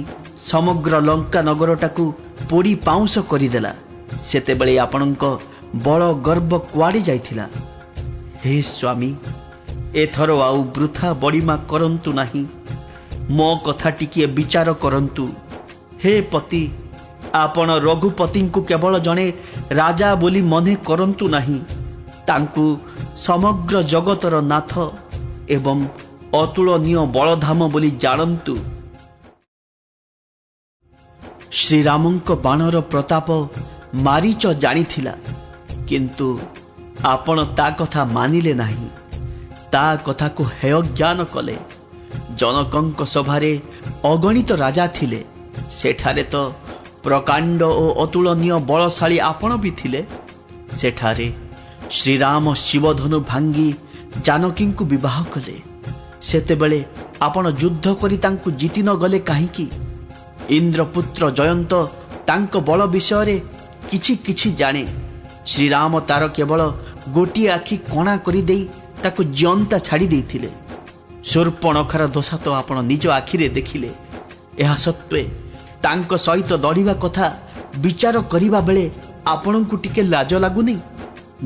ସମଗ୍ର ଲଙ୍କା ନଗରଟାକୁ ପୋଡ଼ି ପାଉଁଶ କରିଦେଲା। ସେତେବେଳେ ଆପଣଙ୍କ ବଳ ଗର୍ବ କୁଆଡ଼େ ଯାଇଥିଲା? ହେ ସ୍ୱାମୀ, ଏଥର ଆଉ ବୃଥା ବଡ଼ିମା କରନ୍ତୁ ନାହିଁ। ମୋ କଥା ଟିକିଏ ବିଚାର କରନ୍ତୁ। ହେ ପତି, ଆପଣ ରଘୁପତିଙ୍କୁ କେବଳ ଜଣେ ରାଜା ବୋଲି ମନେ କରନ୍ତୁ ନାହିଁ। ତାଙ୍କୁ ସମଗ୍ର ଜଗତର ନାଥ ଏବଂ ଅତୁଳନୀୟ ବଳଧାମ ବୋଲି ଜାଣନ୍ତୁ। ଶ୍ରୀରାମଙ୍କ ବାଣର ପ୍ରତାପ ମାରିଚ ଜାଣିଥିଲା, କିନ୍ତୁ ଆପଣ ତା କଥା ମାନିଲେ ନାହିଁ। ତା କଥାକୁ ହେୟ ଜ୍ଞାନ କଲେ। ଜନକଙ୍କ ସଭାରେ ଅଗଣିତ ରାଜା ଥିଲେ। ସେଠାରେ ତ ପ୍ରକାଣ୍ଡ ଓ ଅତୁଳନୀୟ ବଳଶାଳୀ ଆପଣ ବି ଥିଲେ। ସେଠାରେ ଶ୍ରୀରାମ ଶିବଧନୁ ଭାଙ୍ଗି ଜାନକୀଙ୍କୁ ବିବାହ କଲେ। ସେତେବେଳେ ଆପଣ ଯୁଦ୍ଧ କରି ତାଙ୍କୁ ଜିତି ନ ଗଲେ କାହିଁକି? ଇନ୍ଦ୍ରପୁତ୍ର ଜୟନ୍ତ ତାଙ୍କ ବଳ ବିଷୟରେ କିଛି କିଛି ଜାଣେ। ଶ୍ରୀରାମ ତାର କେବଳ ଗୋଟିଏ ଆଖି କଣା କରିଦେଇ ତାକୁ ଜିଅନ୍ତା ଛାଡ଼ି ଦେଇଥିଲେ। ଶୂର୍ପଣଖାର ଦୋଷ ତ ଆପଣ ନିଜ ଆଖିରେ ଦେଖିଲେ। ଏହା ସତ୍ତ୍ୱେ ତାଙ୍କ ସହିତ ଲଢ଼ିବା କଥା ବିଚାର କରିବା ବେଳେ ଆପଣଙ୍କୁ ଟିକେ ଲାଜ ଲାଗୁନି?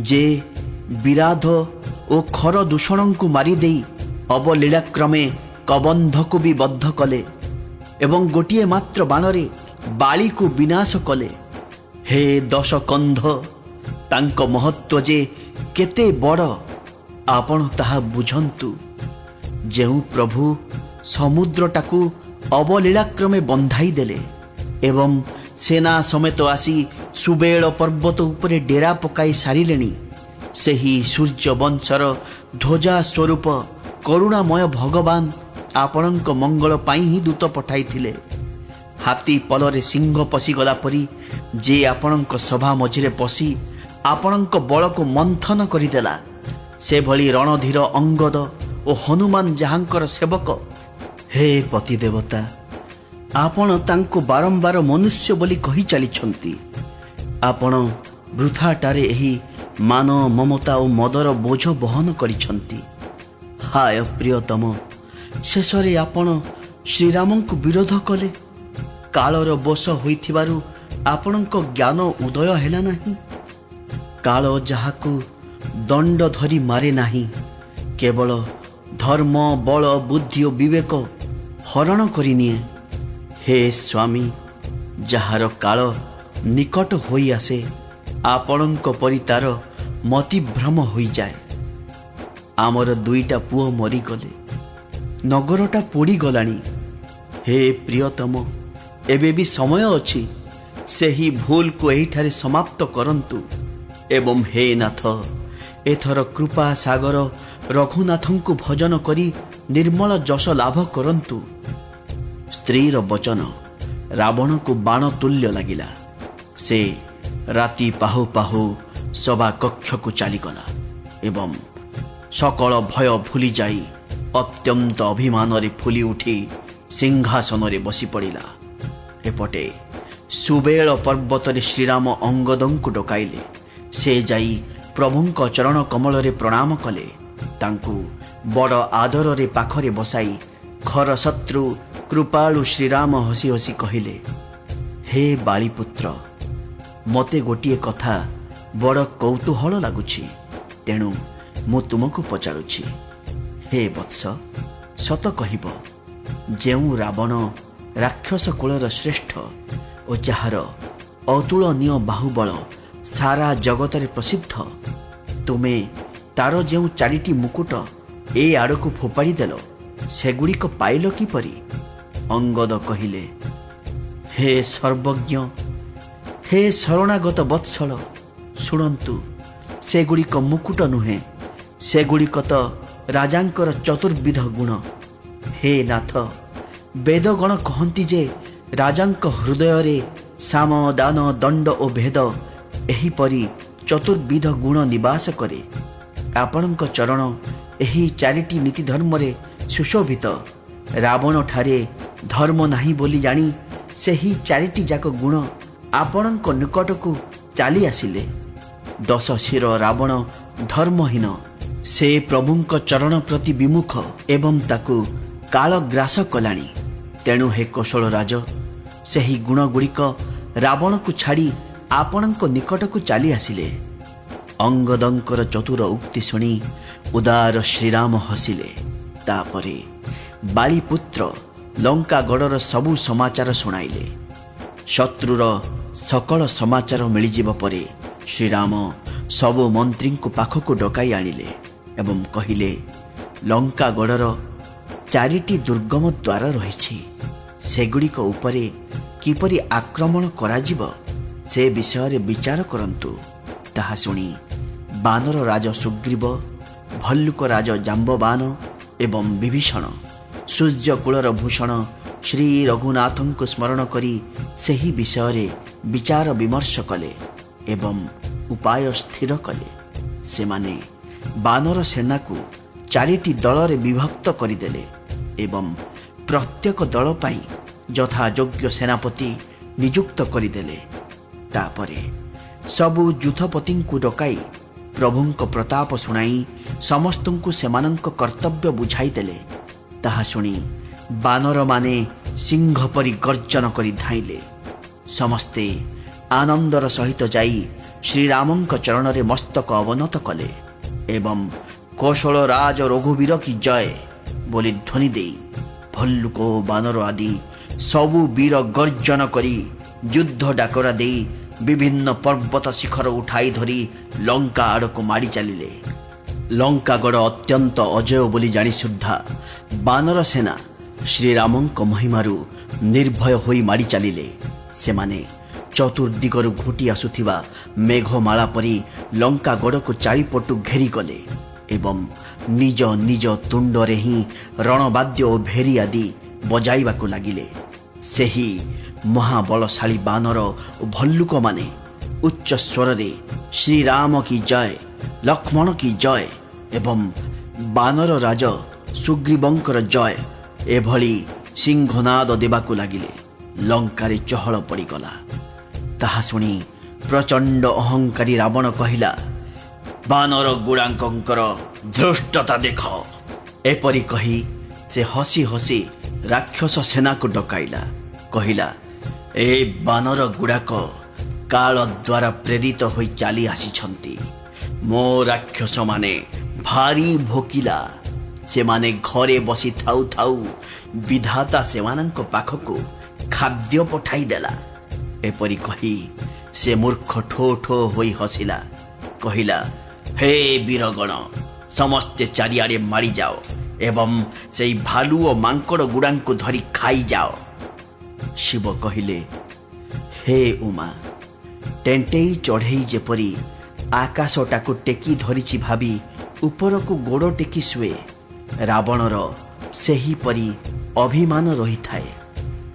ଯେ ବିରାଧ ଓ ଖର ଦୂଷଣଙ୍କୁ ମାରିଦେଇ ଅବଲୀଳାକ୍ରମେ କବନ୍ଧକୁ ବି ବଦ୍ଧ କଲେ ଏବଂ ଗୋଟିଏ ମାତ୍ର ବାଣରେ ବାଳିକୁ ବିନାଶ କଲେ। ହେ ଦଶକନ୍ଧ, ତାଙ୍କ ମହତ୍ଵ ଯେ କେତେ ବଡ଼ ଆପଣ ତାହା ବୁଝନ୍ତୁ। ଯେଉଁ ପ୍ରଭୁ ସମୁଦ୍ରଟାକୁ ଅବଲୀଳାକ୍ରମେ ବନ୍ଧାଇ ଦେଲେ ଏବଂ ସେନା ସମେତ ଆସି ସୁବେଳ ପର୍ବତ ଉପରେ ଡେରା ପକାଇ ସାରିଲେଣି, ସେହି ସୂର୍ଯ୍ୟବଂଶର ଧ୍ୱଜା ସ୍ୱରୂପ କରୁଣାମୟ ଭଗବାନ ଆପଣଙ୍କ ମଙ୍ଗଳ ପାଇଁ ହିଁ ଦୂତ ପଠାଇଥିଲେ। ହାତୀ ପଲରେ ସିଂହ ପଶିଗଲା ପରି ଯେ ଆପଣଙ୍କ ସଭା ମଝିରେ ପଶି ଆପଣଙ୍କ ବଳକୁ ମନ୍ଥନ କରିଦେଲା, ସେଭଳି ରଣଧୀର ଅଙ୍ଗଦ ଓ ହନୁମାନ ଯାହାଙ୍କର ସେବକ। ହେ ପତିଦେବତା, ଆପଣ ତାଙ୍କୁ ବାରମ୍ବାର ମନୁଷ୍ୟ ବୋଲି କହି ଚାଲିଛନ୍ତି। ଆପଣ ବୃଥାଟାରେ ଏହି ମାନ, ମମତା ଓ ମଦର ବୋଝ ବହନ କରିଛନ୍ତି। ହାୟ ପ୍ରିୟତମ, ଶେଷରେ ଆପଣ ଶ୍ରୀରାମଙ୍କୁ ବିରୋଧ କଲେ। କାଳର ବଶ ହୋଇଥିବାରୁ ଆପଣଙ୍କ ଜ୍ଞାନ ଉଦୟ ହେଲା ନାହିଁ। କାଳ ଯାହାକୁ ଦଣ୍ଡ ଧରି ମାରେ ନାହିଁ, କେବଳ ଧର୍ମ, ବଳ, ବୁଦ୍ଧି ଓ ବିବେକ ହରଣ କରିନିଏ। ହେ ସ୍ୱାମୀ, ଯାହାର କାଳ ନିକଟ ହୋଇ ଆସେ, ଆପଣଙ୍କ ପରି ତାର ମତିଭ୍ରମ ହୋଇଯାଏ। ଆମର 2ଟା ପୁଅ ମରିଗଲେ, ନଗରଟା ପୋଡ଼ିଗଲାଣି। ହେ ପ୍ରିୟତମ, ଏବେ ବି ସମୟ ଅଛି। ସେହି ଭୁଲକୁ ଏହିଠାରେ ସମାପ୍ତ କରନ୍ତୁ ଏବଂ ହେ ନାଥ, ଏଥର କୃପା ସାଗର ରଘୁନାଥଙ୍କୁ ଭଜନ କରି ନିର୍ମଳ ଯଶ ଲାଭ କରନ୍ତୁ। ସ୍ତ୍ରୀର ବଚନ ରାବଣକୁ ବାଣ ତୁଲ୍ୟ ଲାଗିଲା। ସେ ରାତି ପାହୁ ପାହୁ ସଭା କକ୍ଷକୁ ଚାଲିଗଲା ଏବଂ ସକଳ ଭୟ ଭୁଲିଯାଇ ଅତ୍ୟନ୍ତ ଅଭିମାନରେ ଫୁଲି ଉଠି ସିଂହାସନରେ ବସି ପଡ଼ିଲା। ଏପଟେ ସୁବେଳ ପର୍ବତରେ ଶ୍ରୀରାମ ଅଙ୍ଗଦଙ୍କୁ ଡକାଇଲେ। ସେ ଯାଇ ପ୍ରଭୁଙ୍କ ଚରଣ କମଳରେ ପ୍ରଣାମ କଲେ। ତାଙ୍କୁ ବଡ଼ ଆଦରରେ ପାଖରେ ବସାଇ ଖରଶତ୍ରୁ କୃପାଳୁ ଶ୍ରୀରାମ ହସି ହସି କହିଲେ, ହେ ବାଳିପୁତ୍ର, ମୋତେ ଗୋଟିଏ କଥା ବଡ଼ କୌତୂହଳ ଲାଗୁଛି, ତେଣୁ ମୁଁ ତୁମକୁ ପଚାରୁଛି। ହେ ବତ୍ସ, ସତ କହିବ, ଯେଉଁ ରାବଣ ରାକ୍ଷସ କୁଳର ଶ୍ରେଷ୍ଠ ଓ ଯାହାର ଅତୁଳନୀୟ ବାହୁବଳ ସାରା ଜଗତରେ ପ୍ରସିଦ୍ଧ, ତୁମେ ତାର ଯେଉଁ 4ଟି ମୁକୁଟ ଏ ଆଡ଼କୁ ଫୋପାଡ଼ି ଦେଲ, ସେଗୁଡ଼ିକ ପାଇଲ କିପରି? ଅଙ୍ଗଦ କହିଲେ, ହେ ସର୍ବଜ୍ଞ, ହେ ଶରଣାଗତ ବତ୍ସଳ, ଶୁଣନ୍ତୁ, ସେଗୁଡ଼ିକ ମୁକୁଟ ନୁହେଁ, ସେଗୁଡ଼ିକ ତ ରାଜାଙ୍କର ଚତୁର୍ବିଧ ଗୁଣ। ହେ ନାଥ, ବେଦଗଣ କହନ୍ତି ଯେ ରାଜାଙ୍କ ହୃଦୟରେ ସାମ, ଦାନ, ଦଣ୍ଡ ଓ ଭେଦ ଏହିପରି ଚତୁର୍ବିଧ ଗୁଣ ନିବାସ କରେ। ଆପଣଙ୍କ ଚରଣ ଏହି 4ଟି ନୀତି ଧର୍ମରେ ସୁଶୋଭିତ। ରାବଣଠାରେ ଧର୍ମ ନାହିଁ ବୋଲି ଜାଣି ସେହି 4ଟି ଯାକ ଗୁଣ ଆପଣଙ୍କ ନିକଟକୁ ଚାଲି ଆସିଲେ। 10 ଶିର ରାବଣ ଧର୍ମହୀନ। ସେ ପ୍ରଭୁଙ୍କ ଚରଣ ପ୍ରତି ବିମୁଖ ଏବଂ ତାକୁ କାଳ ଗ୍ରାସ କଲାଣି। ତେଣୁ ହେ କୌଶଳ ରାଜ, ସେହି ଗୁଣଗୁଡ଼ିକ ରାବଣକୁ ଛାଡ଼ି ଆପଣଙ୍କ ନିକଟକୁ ଚାଲି ଆସିଲେ। ଅଙ୍ଗଦଙ୍କର ଚତୁର ଉକ୍ତି ଶୁଣି ଉଦାର ଶ୍ରୀରାମ ହସିଲେ। ତାପରେ ବାଳିପୁତ୍ର ଲଙ୍କାଗଡ଼ର ସବୁ ସମାଚାର ଶୁଣାଇଲେ। ଶତ୍ରୁର ସକଳ ସମାଚାର ମିଳିଯିବ ପରେ ଶ୍ରୀରାମ ସବୁ ମନ୍ତ୍ରୀଙ୍କୁ ପାଖକୁ ଡକାଇ ଆଣିଲେ ଏବଂ କହିଲେ, ଲଙ୍କାଗଡ଼ର 4ଟି ଦୁର୍ଗମ ଦ୍ୱାର ରହିଛି। ସେଗୁଡ଼ିକ ଉପରେ କିପରି ଆକ୍ରମଣ କରାଯିବ ସେ ବିଷୟରେ ବିଚାର କରନ୍ତୁ। ତାହା ଶୁଣି ବାନର ରାଜ ସୁଗ୍ରୀବ, ଭଲ୍ଲୁକ ରାଜ ଜାମ୍ବବାନ ଏବଂ ବିଭୀଷଣ ସୂର୍ଯ୍ୟକୂଳର ଭୂଷଣ ଶ୍ରୀ ରଘୁନାଥଙ୍କୁ ସ୍ମରଣ କରି ସେହି ବିଷୟରେ ବିଚାର ବିମର୍ଶ କଲେ ଏବଂ ଉପାୟ ସ୍ଥିର କଲେ। ସେମାନେ ବାନର ସେନାକୁ 4ଟି ଦଳରେ ବିଭକ୍ତ କରିଦେଲେ ଏବଂ ପ୍ରତ୍ୟେକ ଦଳ ପାଇଁ ଯଥାଯୋଗ୍ୟ ସେନାପତି ନିଯୁକ୍ତ କରିଦେଲେ। ତାପରେ ସବୁ ଯୁଦ୍ଧପତିଙ୍କୁ ଡକାଇ ପ୍ରଭୁଙ୍କ ପ୍ରତାପ ଶୁଣାଇ ସମସ୍ତଙ୍କୁ ସେମାନଙ୍କ କର୍ତ୍ତବ୍ୟ ବୁଝାଇଦେଲେ। ତାହା ଶୁଣି ବାନରମାନେ ସିଂହ ପରି ଗର୍ଜନ କରି ଧାଇଁଲେ। ସମସ୍ତେ ଆନନ୍ଦର ସହିତ ଯାଇ ଶ୍ରୀରାମଙ୍କ ଚରଣରେ ମସ୍ତକ ଅବନତ କଲେ ଏବଂ କୌଶଳ ରାଜ ରଘୁବୀର କି ଜୟ ବୋଲି ଧ୍ୱନି ଦେଇ ଭଲ୍ଲୁକ ଓ ବାନର ଆଦି ସବୁ ବୀର ଗର୍ଜନ କରି ଯୁଦ୍ଧ ଡାକରା ଦେଇ ବିଭିନ୍ନ ପର୍ବତ ଶିଖର ଉଠାଇ ଧରି ଲଙ୍କା ଆଡ଼କୁ ମାଡ଼ି ଚାଲିଲେ। ଲଙ୍କାଗଡ଼ ଅତ୍ୟନ୍ତ ଅଜୟ ବୋଲି ଜାଣି ସୁଦ୍ଧା ବାନର ସେନା ଶ୍ରୀରାମଙ୍କ ମହିମାରୁ ନିର୍ଭୟ ହୋଇ ମାଡ଼ି ଚାଲିଲେ। ସେମାନେ ଚତୁର୍ଦିଗରୁ ଘୋଟି ଆସୁଥିବା ମେଘମାଳା ପରି ଲଙ୍କାଗଡ଼କୁ ଚାରିପଟୁ ଘେରିଗଲେ ଏବଂ ନିଜ ନିଜ ତୁଣ୍ଡରେ ହିଁ ରଣବାଦ୍ୟ ଓ ଭେରି ଆଦି ବଜାଇବାକୁ ଲାଗିଲେ। ସେହି ମହାବଳଶାଳୀ ବାନର ଓ ଭଲ୍ଲୁକମାନେ ଉଚ୍ଚ ସ୍ୱରରେ ଶ୍ରୀରାମ କି ଜୟ, ଲକ୍ଷ୍ମଣ କି ଜୟ ଏବଂ ବାନର ରାଜ ସୁଗ୍ରୀବଙ୍କର ଜୟ ଏଭଳି ସିଂହନାଦ ଦେବାକୁ ଲାଗିଲେ। ଲଙ୍କାରେ ଚହଳ ପଡ଼ିଗଲା। ତାହା ଶୁଣି ପ୍ରଚଣ୍ଡ ଅହଙ୍କାରୀ ରାବଣ କହିଲା, ବାନର ଗୁଡ଼ାଙ୍କର ଧୃଷ୍ଟତା ଦେଖ। ଏପରି କହି ସେ ହସି ହସି ରାକ୍ଷସ ସେନାକୁ ଡକାଇଲା। କହିଲା, ଏ ବାନର ଗୁଡ଼ାକ କାଳ ଦ୍ୱାରା ପ୍ରେରିତ ହୋଇ ଚାଲି ଆସିଛନ୍ତି। ମୋ ରାକ୍ଷସମାନେ ଭାରି ଭୋକିଲା। ସେମାନେ ଘରେ ବସି ଥାଉ ଥାଉ ବିଧାତା ସେମାନଙ୍କ ପାଖକୁ ଖାଦ୍ୟ ପଠାଇଦେଲା। ଏପରି କହି ସେ ମୂର୍ଖ ଠୋ ଠୋ ହୋଇ ହସିଲା। କହିଲା, ହେ ବୀରଗଣ, ସମସ୍ତେ ଚାରିଆଡ଼େ ମାଡ଼ିଯାଅ ଏବଂ ସେଇ ଭାଲୁ ଓ ମାଙ୍କଡ଼ ଗୁଡ଼ାଙ୍କୁ ଧରି ଖାଇଯାଅ। ଶିବ କହିଲେ, ହେ ଉମା, ଟେଣ୍ଟେଇ ଚଢ଼େଇ ଯେପରି ଆକାଶଟାକୁ ଟେକି ଧରିଛି ଭାବି ଉପରକୁ ଗୋଡ଼ ଟେକି ଶୁଏ, ରାବଣର ସେହିପରି ଅଭିମାନ ରହିଥାଏ।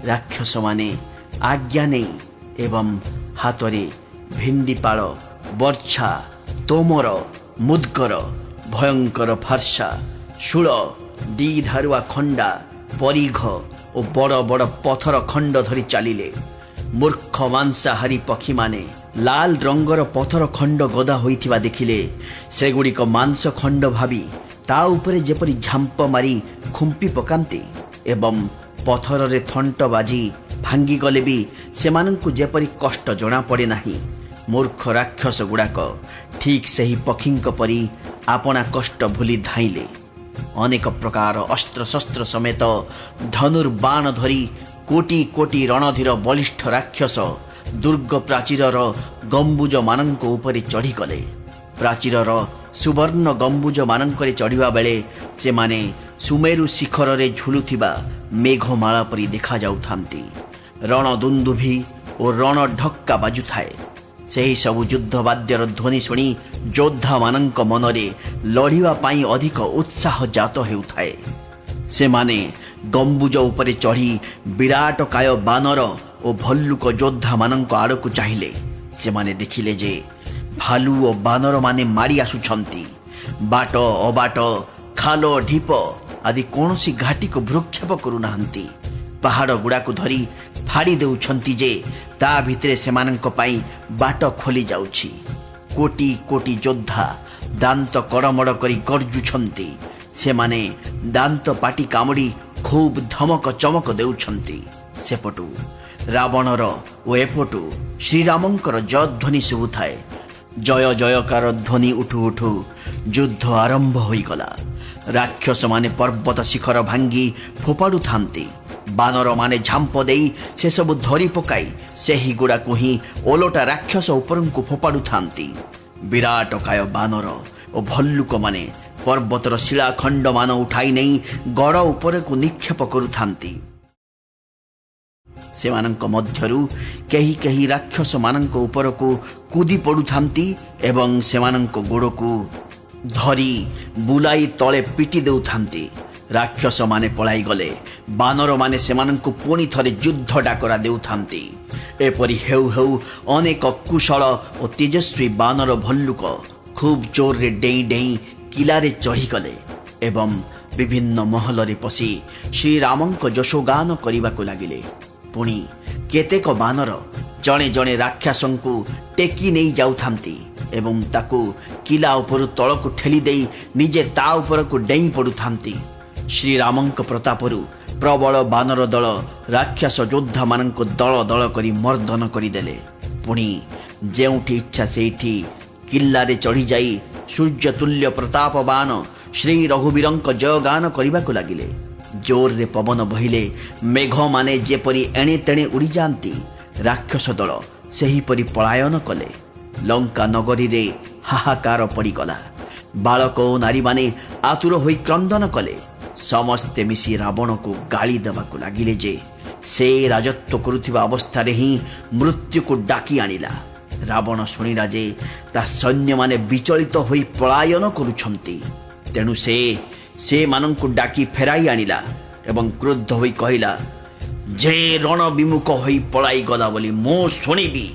ରାକ୍ଷସମାନେ ଆଜ୍ଞା ନେଇ ଏବଂ ହାତରେ ଭିଣ୍ଡିପାଳ, ବର୍ଚ୍ଛା, ତୋମର, ମୁଦ୍ଗର, ଭୟଙ୍କର ଫାର୍ସା, ଶୂଳ, ଦିଧାରୁଆ ଖଣ୍ଡା, ପରିଘ ଓ ବଡ଼ ବଡ଼ ପଥର ଖଣ୍ଡ ଧରି ଚାଲିଲେ। ମୂର୍ଖ ମାଂସାହାରୀ ପକ୍ଷୀମାନେ ଲାଲ ରଙ୍ଗର ପଥର ଖଣ୍ଡ ଗଦା ହୋଇଥିବା ଦେଖିଲେ ସେଗୁଡ଼ିକ ମାଂସ ଖଣ୍ଡ ଭାବି ତା ଉପରେ ଯେପରି ଝାମ୍ପ ମାରି ଖୁମ୍ପି ପକାନ୍ତି ଏବଂ ପଥରରେ ଥଣ୍ଟ ବାଜି ଭାଙ୍ଗିଗଲେ ବି ସେମାନଙ୍କୁ ଯେପରି କଷ୍ଟ ଜଣାପଡ଼େ ନାହିଁ, ମୂର୍ଖ ରାକ୍ଷସ ଗୁଡ଼ାକ ଠିକ୍ ସେହି ପକ୍ଷୀଙ୍କ ପରି ଆପଣା କଷ୍ଟ ଭୁଲି ଧାଇଁଲେ। ଅନେକ ପ୍ରକାର ଅସ୍ତ୍ରଶସ୍ତ୍ର ସମେତ ଧନୁର୍ବାଣ ଧରି କୋଟି କୋଟି ରଣଧୀର ବଳିଷ୍ଠ ରାକ୍ଷସ ଦୁର୍ଗ ପ୍ରାଚୀରର ଗମ୍ବୁଜମାନଙ୍କ ଉପରେ ଚଢ଼ିଗଲେ। ପ୍ରାଚୀରର ସୁବର୍ଣ୍ଣ ଗମ୍ବୁଜମାନଙ୍କରେ ଚଢ଼ିବା ବେଳେ ସେମାନେ ସୁମେରୁ ଶିଖରରେ ଝୁଲୁଥିବା ମେଘମାଳା ପରି ଦେଖାଯାଉଥାନ୍ତି। ରଣଦୁନ୍ଦୁଭି ଓ ରଣ ଢକ୍କା ବାଜୁଥାଏ। ସେହି ସବୁ ଯୁଦ୍ଧବାଦ୍ୟର ଧ୍ୱନି ଶୁଣି ଯୋଦ୍ଧାମାନଙ୍କ ମନରେ ଲଢ଼ିବା ପାଇଁ ଅଧିକ ଉତ୍ସାହ ଜାତ ହେଉଥାଏ। ସେମାନେ ଗମ୍ବୁଜ ଉପରେ ଚଢ଼ି ବିରାଟକାୟ ବାନର ଓ ଭଲ୍ଲୁକ ଯୋଦ୍ଧାମାନଙ୍କ ଆଡ଼କୁ ଚାହିଁଲେ। ସେମାନେ ଦେଖିଲେ ଯେ ଭାଲୁ ଓ ବାନରମାନେ ମାଡ଼ି ଆସୁଛନ୍ତି। ବାଟ ଅବାଟ, ଖାଲ ଢିପ ଆଦି କୌଣସି ଘାଟିକୁ ଭ୍ରୂକ୍ଷେପ କରୁନାହାନ୍ତି। ପାହାଡ଼ ଗୁଡ଼ାକୁ ଧରି ଫାଡ଼ି ଦେଉଛନ୍ତି ଯେ ତା ଭିତରେ ସେମାନଙ୍କ ପାଇଁ ବାଟ ଖୋଲି ଯାଉଛି। କୋଟି କୋଟି ଯୋଦ୍ଧା ଦାନ୍ତ କଡ଼ମଡ଼ କରି ଗର୍ଜୁଛନ୍ତି। ସେମାନେ ଦାନ୍ତ ପାଟି କାମୁଡ଼ି ଖୁବ୍ ଧମକ ଚମକ ଦେଉଛନ୍ତି। ସେପଟୁ ରାବଣର ଓ ଏପଟୁ ଶ୍ରୀରାମଙ୍କର ଜୟଧ୍ୱନି ଶୁଭୁଥାଏ। ଜୟ ଜୟକାର ଧ୍ୱନି ଉଠୁ ଉଠୁ ଯୁଦ୍ଧ ଆରମ୍ଭ ହୋଇଗଲା। ରାକ୍ଷସମାନେ ପର୍ବତ ଶିଖର ଭାଙ୍ଗି ଫୋପାଡ଼ୁଥାନ୍ତି। ବାନରମାନେ ଝାମ୍ପ ଦେଇ ସେସବୁ ଧରି ପକାଇ ସେହିଗୁଡ଼ାକୁ ହିଁ ଓଲଟା ରାକ୍ଷସ ଉପରଙ୍କୁ ଫୋପାଡ଼ୁଥାନ୍ତି। ବିରାଟକାୟ ବାନର ଓ ଭଲ୍ଲୁକମାନେ ପର୍ବତର ଶିଳାଖଣ୍ଡମାନ ଉଠାଇ ନେଇ ଗଡ଼ ଉପରକୁ ନିକ୍ଷେପ କରୁଥାନ୍ତି। ସେମାନଙ୍କ ମଧ୍ୟରୁ କେହି କେହି ରାକ୍ଷସମାନଙ୍କ ଉପରକୁ କୁଦି ପଡ଼ୁଥାନ୍ତି ଏବଂ ସେମାନଙ୍କ ଗୋଡ଼କୁ ଧରି ବୁଲାଇ ତଳେ ପିଟି ଦେଉଥାନ୍ତି। ରାକ୍ଷସମାନେ ପଳାଇଗଲେ ବାନରମାନେ ସେମାନଙ୍କୁ ପୁଣି ଥରେ ଯୁଦ୍ଧ ଡାକରା ଦେଉଥାନ୍ତି। ଏପରି ହେଉ ହେଉ ଅନେକ କୁଶଳ ଓ ତେଜସ୍ୱୀ ବାନର ଭଲ୍ଲୁକ ଖୁବ୍ ଜୋରରେ ଡେଇଁ ଡେଇଁ କିଲାରେ ଚଢ଼ିଗଲେ ଏବଂ ବିଭିନ୍ନ ମହଲରେ ପଶି ଶ୍ରୀରାମଙ୍କ ଯଶୋଗାନ କରିବାକୁ ଲାଗିଲେ। ପୁଣି କେତେକ ବାନର ଜଣେ ଜଣେ ରାକ୍ଷସଙ୍କୁ ଟେକି ନେଇ ଯାଉଥାନ୍ତି ଏବଂ ତାକୁ କିଲା ଉପରୁ ତଳକୁ ଠେଲି ଦେଇ ନିଜେ ତା ଉପରକୁ ଡେଇଁ ପଡ଼ୁଥାନ୍ତି। ଶ୍ରୀରାମଙ୍କ ପ୍ରତାପରୁ ପ୍ରବଳ ବାନର ଦଳ ରାକ୍ଷସ ଯୋଦ୍ଧାମାନଙ୍କୁ ଦଳ ଦଳ କରି ମର୍ଦ୍ଦନ କରିଦେଲେ। ପୁଣି ଯେଉଁଠି ଇଚ୍ଛା ସେଇଠି କିଲ୍ଲାରେ ଚଢ଼ିଯାଇ ସୂର୍ଯ୍ୟତୁଲ୍ୟ ପ୍ରତାପବାନ ଶ୍ରୀ ରଘୁବୀରଙ୍କ ଜୟଗାନ କରିବାକୁ ଲାଗିଲେ। ଜୋରରେ ପବନ ବହିଲେ ମେଘମାନେ ଯେପରି ଏଣେ ତେଣେ ଉଡ଼ିଯାଆନ୍ତି, ରାକ୍ଷସ ଦଳ ସେହିପରି ପଳାୟନ କଲେ। ଲଙ୍କା ନଗରୀରେ ହାହାକାର ପଡ଼ିଗଲା। ବାଳକ ଓ ନାରୀମାନେ ଆତୁର ହୋଇ କ୍ରନ୍ଦନ କଲେ। ସମସ୍ତେ ମିଶି ରାବଣକୁ ଗାଳି ଦେବାକୁ ଲାଗିଲେ ଯେ ସେ ରାଜତ୍ୱ କରୁଥିବା ଅବସ୍ଥାରେ ହିଁ ମୃତ୍ୟୁକୁ ଡାକି ଆଣିଲା। ରାବଣ ଶୁଣିଲା ଯେ ତା ସୈନ୍ୟମାନେ ବିଚଳିତ ହୋଇ ପଳାୟନ କରୁଛନ୍ତି। ତେଣୁ ସେମାନଙ୍କୁ ଡାକି ଫେରାଇ ଆଣିଲା ଏବଂ କ୍ରୁଦ୍ଧ ହୋଇ କହିଲା, ଯେ ରଣ ବିମୁଖ ହୋଇ ପଳାଇ ଗଲା ବୋଲି ମୁଁ ଶୁଣିବି,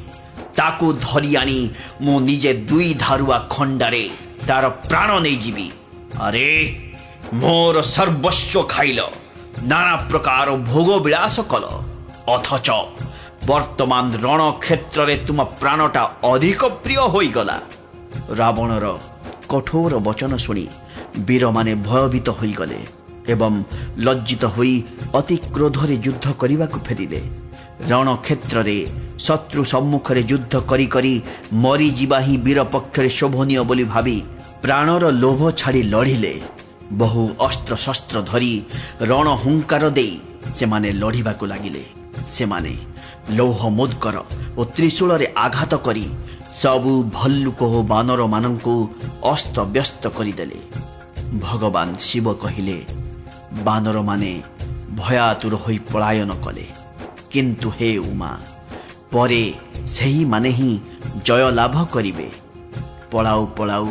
ତାକୁ ଧରି ଆଣି ମୁଁ ନିଜେ 2 ଧାରୁଆ ଖଣ୍ଡାରେ ତାର ପ୍ରାଣ ନେଇଯିବି। ଆରେ ମୋର ସର୍ବସ୍ୱ ଖାଇଲ, ନାନା ପ୍ରକାର ଭୋଗ ବିଳାସ କଲ, ଅଥଚ ବର୍ତ୍ତମାନ ରଣକ୍ଷେତ୍ରରେ ତୁମ ପ୍ରାଣଟା ଅଧିକ ପ୍ରିୟ ହୋଇଗଲା। ରାବଣର କଠୋର ବଚନ ଶୁଣି ବୀରମାନେ ଭୟଭୀତ ହୋଇଗଲେ ଏବଂ ଲଜ୍ଜିତ ହୋଇ ଅତି କ୍ରୋଧରେ ଯୁଦ୍ଧ କରିବାକୁ ଫେରିଲେ। ରଣକ୍ଷେତ୍ରରେ ଶତ୍ରୁ ସମ୍ମୁଖରେ ଯୁଦ୍ଧ କରି କରି ମରିଯିବା ହିଁ ବୀର ପକ୍ଷରେ ଶୋଭନୀୟ ବୋଲି ଭାବି ପ୍ରାଣର ଲୋଭ ଛାଡ଼ି ଲଢ଼ିଲେ। ବହୁ ଅସ୍ତ୍ରଶସ୍ତ୍ର ଧରି ରଣ ହୁଙ୍କାର ଦେଇ ସେମାନେ ଲଢ଼ିବାକୁ ଲାଗିଲେ। ସେମାନେ ଲୌହ ମୁଦ୍ଗର ଓ ତ୍ରିଶୂଳରେ ଆଘାତ କରି ସବୁ ଭଲ୍ଲୁକ ଓ ବାନରମାନଙ୍କୁ ଅସ୍ତବ୍ୟସ୍ତ କରିଦେଲେ। ଭଗବାନ ଶିବ କହିଲେ, ବାନରମାନେ ଭୟାତୁର ହୋଇ ପଳାୟନ କଲେ, କିନ୍ତୁ ହେ ଉମା, ପରେ ସେହିମାନେ ହିଁ ଜୟ ଲାଭ କରିବେ। ପଳାଉ ପଳାଉ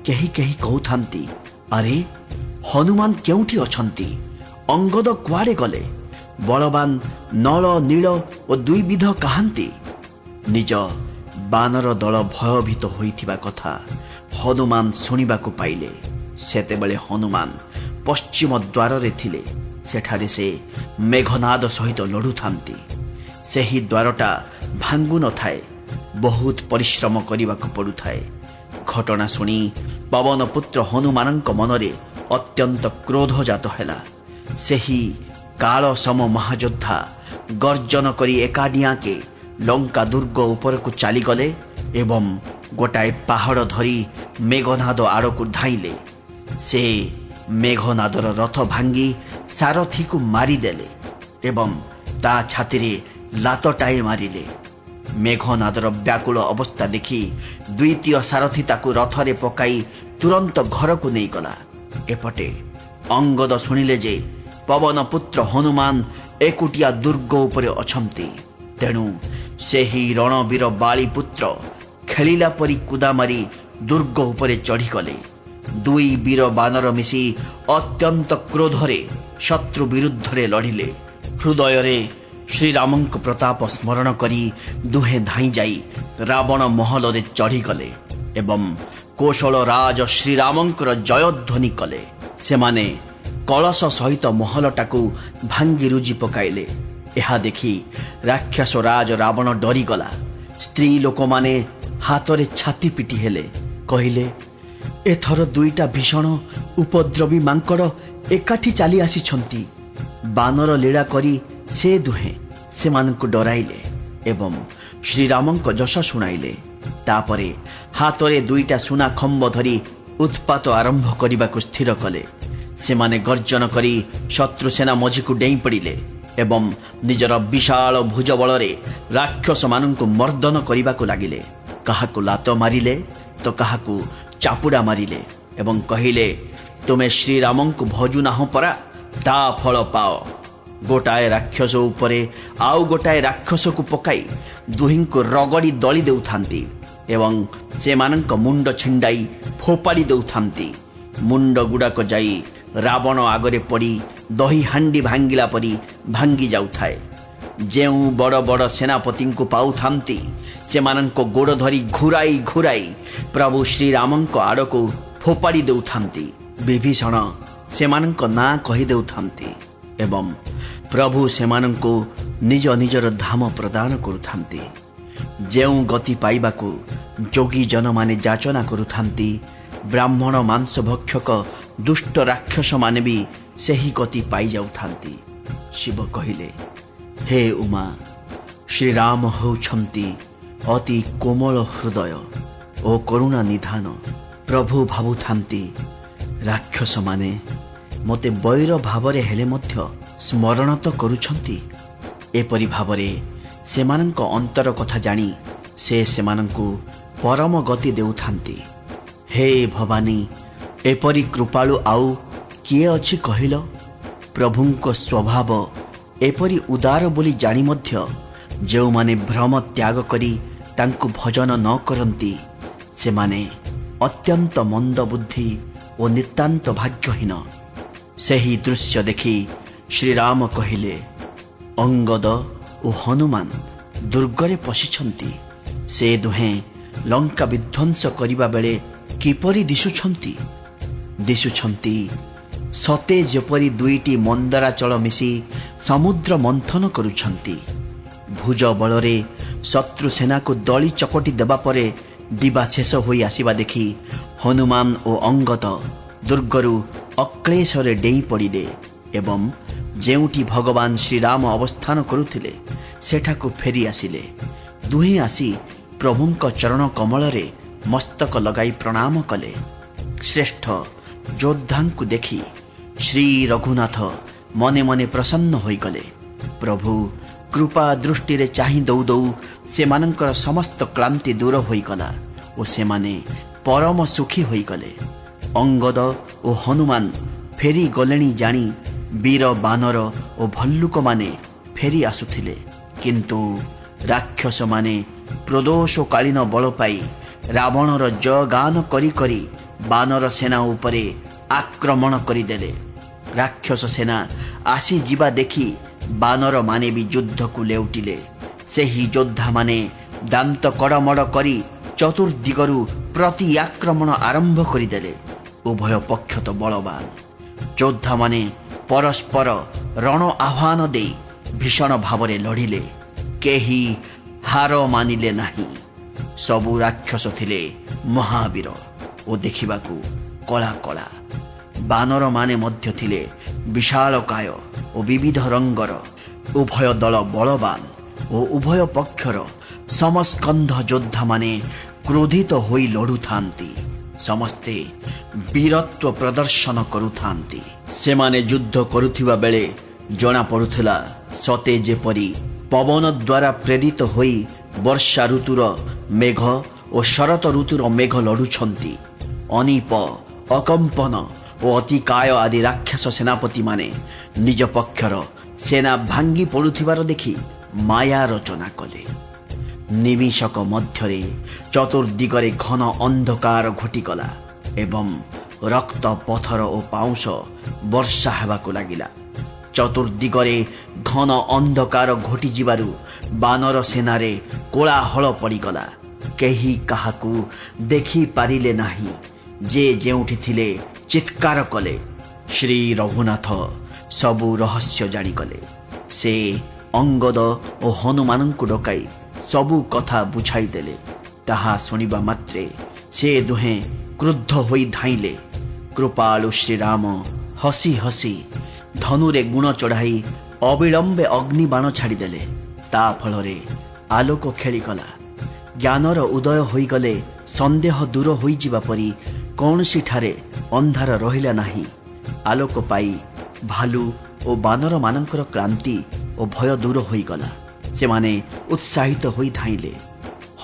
କେହି କେହି କହୁଥାନ୍ତି, ଆରେ ହନୁମାନ କେଉଁଠି ଅଛନ୍ତି? ଅଙ୍ଗଦ କୁଆଡ଼େ ଗଲେ? ବଳବାନ ନଳ ନୀଳ ଓ 2 ବିଧ କାହାନ୍ତି? ନିଜ ବାନର ଦଳ ଭୟଭୀତ ହୋଇଥିବା କଥା ହନୁମାନ ଶୁଣିବାକୁ ପାଇଲେ। ସେତେବେଳେ ହନୁମାନ ପଶ୍ଚିମ ଦ୍ୱାରରେ ଥିଲେ। ସେଠାରେ ସେ ମେଘନାଦ ସହିତ ଲଢ଼ୁଥାନ୍ତି। ସେହି ଦ୍ୱାରଟା ଭାଙ୍ଗୁ ନଥାଏ, ବହୁତ ପରିଶ୍ରମ କରିବାକୁ ପଡ଼ୁଥାଏ। ଘଟଣା ଶୁଣି ପବନପୁତ୍ର ହନୁମାନଙ୍କ ମନରେ ଅତ୍ୟନ୍ତ କ୍ରୋଧ ଜାତ ହେଲା। ସେହି କାଳ ସମ ମହାଯୋଦ୍ଧା ଗର୍ଜନ କରି ଏକାଡିଆଁକେ ଲଙ୍କା ଦୁର୍ଗ ଉପରକୁ ଚାଲିଗଲେ ଏବଂ ଗୋଟାଏ ପାହାଡ଼ ଧରି ମେଘନାଦ ଆଡ଼କୁ ଧାଇଁଲେ। ସେ ମେଘନାଦର ରଥ ଭାଙ୍ଗି ସାରଥୀକୁ ମାରିଦେଲେ ଏବଂ ତା ଛାତିରେ ଲାତଟାଏ ମାରିଲେ। ମେଘନାଦର ବ୍ୟାକୁଳ ଅବସ୍ଥା ଦେଖି ଦ୍ୱିତୀୟ ସାରଥୀ ତାକୁ ରଥରେ ପକାଇ ତୁରନ୍ତ ଘରକୁ ନେଇଗଲା। ଏପଟେ ଅଙ୍ଗଦ ଶୁଣିଲେ ଯେ ପବନପୁତ୍ର ହନୁମାନ ଏକୁଟିଆ ଦୁର୍ଗ ଉପରେ ଅଛନ୍ତି। ତେଣୁ ସେହି ରଣବୀର ବାଳିପୁତ୍ର ଖେଳିଲା ପରି କୁଦା ମାରି ଦୁର୍ଗ ଉପରେ ଚଢ଼ିଗଲେ। 2 ବୀର ବାନର ମିଶି ଅତ୍ୟନ୍ତ କ୍ରୋଧରେ ଶତ୍ରୁ ବିରୁଦ୍ଧରେ ଲଢ଼ିଲେ। ହୃଦୟରେ ଶ୍ରୀରାମଙ୍କ ପ୍ରତାପ ସ୍ମରଣ କରି ଦୁହେଁ ଧାଇଁ ଯାଇ ରାବଣ ମହଲରେ ଚଢ଼ିଗଲେ ଏବଂ କୌଶଳ ରାଜ ଶ୍ରୀରାମଙ୍କର ଜୟଧ୍ୱନି କଲେ। ସେମାନେ କଳସ ସହିତ ମହଲଟାକୁ ଭାଙ୍ଗି ରୁଜି ପକାଇଲେ। ଏହା ଦେଖି ରାକ୍ଷସ ରାଜ ରାବଣ ଡରିଗଲା। ସ୍ତ୍ରୀ ଲୋକମାନେ ହାତରେ ଛାତି ପିଟି ହେଲେ, କହିଲେ, ଏଥର 2ଟା ଭୀଷଣ ଉପଦ୍ରବୀ ମାଙ୍କଡ଼ ଏକାଠି ଚାଲି ଆସିଛନ୍ତି। ବାନର ଲୀଳା କରି ସେ ଦୁହେଁ ସେମାନଙ୍କୁ ଡରାଇଲେ ଏବଂ ଶ୍ରୀରାମଙ୍କ ଯଶ ଶୁଣାଇଲେ। ତାପରେ ହାତରେ 2ଟା ସୁନା ଖମ୍ବ ଧରି ଉତ୍ପାତ ଆରମ୍ଭ କରିବାକୁ ସ୍ଥିର କଲେ। ସେମାନେ ଗର୍ଜନ କରି ଶତ୍ରୁସେନା ମଝିକୁ ଡେଇଁ ପଡ଼ିଲେ ଏବଂ ନିଜର ବିଶାଳ ଭୁଜ ବଳରେ ରାକ୍ଷସମାନଙ୍କୁ ମର୍ଦ୍ଦନ କରିବାକୁ ଲାଗିଲେ। କାହାକୁ ଲାତ ମାରିଲେ ତ କାହାକୁ ଚାପୁଡ଼ା ମାରିଲେ ଏବଂ କହିଲେ, ତୁମେ ଶ୍ରୀରାମଙ୍କୁ ଭଜୁ ନାହଁ ପରା, ତା ଫଳ ପାଅ। गोटाए राक्षस उपरे आउ गोटाए राक्षस को पकाई दुहीं को रगड़ी दली देउथांती एवं सेमानंक मुंड छिंडाई फोपाड़ी देउथांती। मुंड गुड़ाक जाई रावण आगरे पड़ी दही हांडी भांगिला परी भांगी जाउथाए। जेउ बड़ बड़ सेनापति को पाउथांती सेमानंक गोड़ धरी घुराई घुराई प्रभु श्रीरामंक आड़को फोपाड़ी देउथांती। विभीषण सेमानंक नाँ कहि देउथांती एवं प्रभु सेमानंको निज निजर धाम प्रदान करुथांती। जेउ गति पाइबाकू जोगी जन माने जाचना करुथांती ब्राह्मण मांस भक्षक दुष्ट राक्षस माने भी सही गति पाई जाउथांती। शिव कहिले, हे उमा, श्रीराम होउछंती अति कोमल हृदय ओ करुणा निधान। प्रभु भावुथांती राक्षस माने मते बैर भावरे हेले मध्य स्मरण तो करुछंती। एपरि भावरे सेमानंक अंतर कथा जानी से सेमानंकु परम गति देउथांती। हे भवानी, एपरि कृपालु आउ किए अछि कहिल? प्रभुंक स्वभाव एपरि उदार बोली जानी मध्य जो माने भ्रम त्याग करी तांकु भजन न करंती सेमाने अत्यंत मंद बुद्धि और नितांत भाग्यहीन। सही दृश्य देखी श्रीराम कहिले, अंगद और हनुमान दुर्गरे पशिछंती। से दुहें लंका विध्वंस करिबा बेले किपरि दिशुछंती सते जेपरि दुईटी मंदराचल मिसी समुद्र मंथन करुछंती। भुज बलरे शत्रु सेना को दली चकटी देबा परे दिवा शेष होई आसिबा देखी हनुमान और अंगद दुर्गरु अक्लेशरे डेई पड़िले एवं जेउठी भगवान श्रीराम अवस्थान करुथिले सेठाकु फेरी आसिले। दुहें आसी प्रभुंक चरण कमलरे मस्तक लगाई प्रणाम कले। श्रेष्ठ योद्धांकु देखी श्री रघुनाथ मने मने प्रसन्न होई गले। प्रभु कृपा दृष्टि रे चाहि दौ दौ सेमानंकर समस्त क्लांति दूर होई गला और सेमाने परम सुखी होई गले। अंगद और हनुमान फेरी गलेनी जानी वीर बानर और भल्लुक माने फेरी आसुथिले, किंतु राक्षस माने प्रदोषकालीन बल पाई रावणर जयगान करी करी बानर सेना उपरे आक्रमण करिदेले। राक्षस सेना आसी जिबा देखी बानर माने भी युद्ध को लेउटिले। सेही योद्धा माने दांत कड़मड़ करी चतुर्दिगरु प्रति आक्रमण आरंभ करिदेले। उभय पक्ष तो बलवान योद्धा माने परस्पर रण आह्वान दे भीषण भावरे लड़िले। केही हार मानिले नाही। सबु राक्षस थिले महावीर ओ देखिबाकू कला कला। बानर माने मध्य थिले विशालकाय ओ विविध रंगर। उभय दल बलवान ओ उभय पक्षर समस्कंध योद्धा माने क्रोधित होई लड़ुथांती। समस्ते वीरत्व प्रदर्शन करुथांती। सेमाने युद्ध करुथिबा बेले जना पड़ुथिला सते जेपरी पवन द्वारा प्रेरित होई वर्षा ऋतुर मेघ और शरत ऋतुर मेघ लड़ुछंती। अनिप अकंपन और अतिकाय आदि राक्षस सेनापति माने निज पक्षर सेना भांगी पड़ुथिबार देखी माया रचना कले। निमिषक मध्यरे चतुर्दिगरे घन अंधकार घोटिगला एवं रक्त पथर और पाउंस वर्षा हेबाकु लागिला। चतुर्दिगरे घन अंधकार घोटी जिबारु बानर सेनारे कोलाहल पड़ीगला। केही काहाकू देखी पारिले नाही। जे जेउठी थिले चित्कार कले। श्री रघुनाथ सबु रहस्य जानिगले। से अंगद और हनुमान को डकाई सबु कथा बुझाई देले। ताहा सुनिबा मात्रे से दुहें क्रुद्ध होई धाइले। कृपालु श्रीराम हसी हसी धनुरे गुण चढ़ाई अविलंबे अग्नि बाण छाड़ीदेले। ता फलरे आलोक खेलीगला। ज्ञानर उदय होईगले संदेह दूर होई जिबा परी कौनसी ठारे अंधार रहिला नाही। आलोक पाई भालू और बानर मानकर क्रांति और भय दूर होईगला। सेमाने उत्साहित होई धाइले।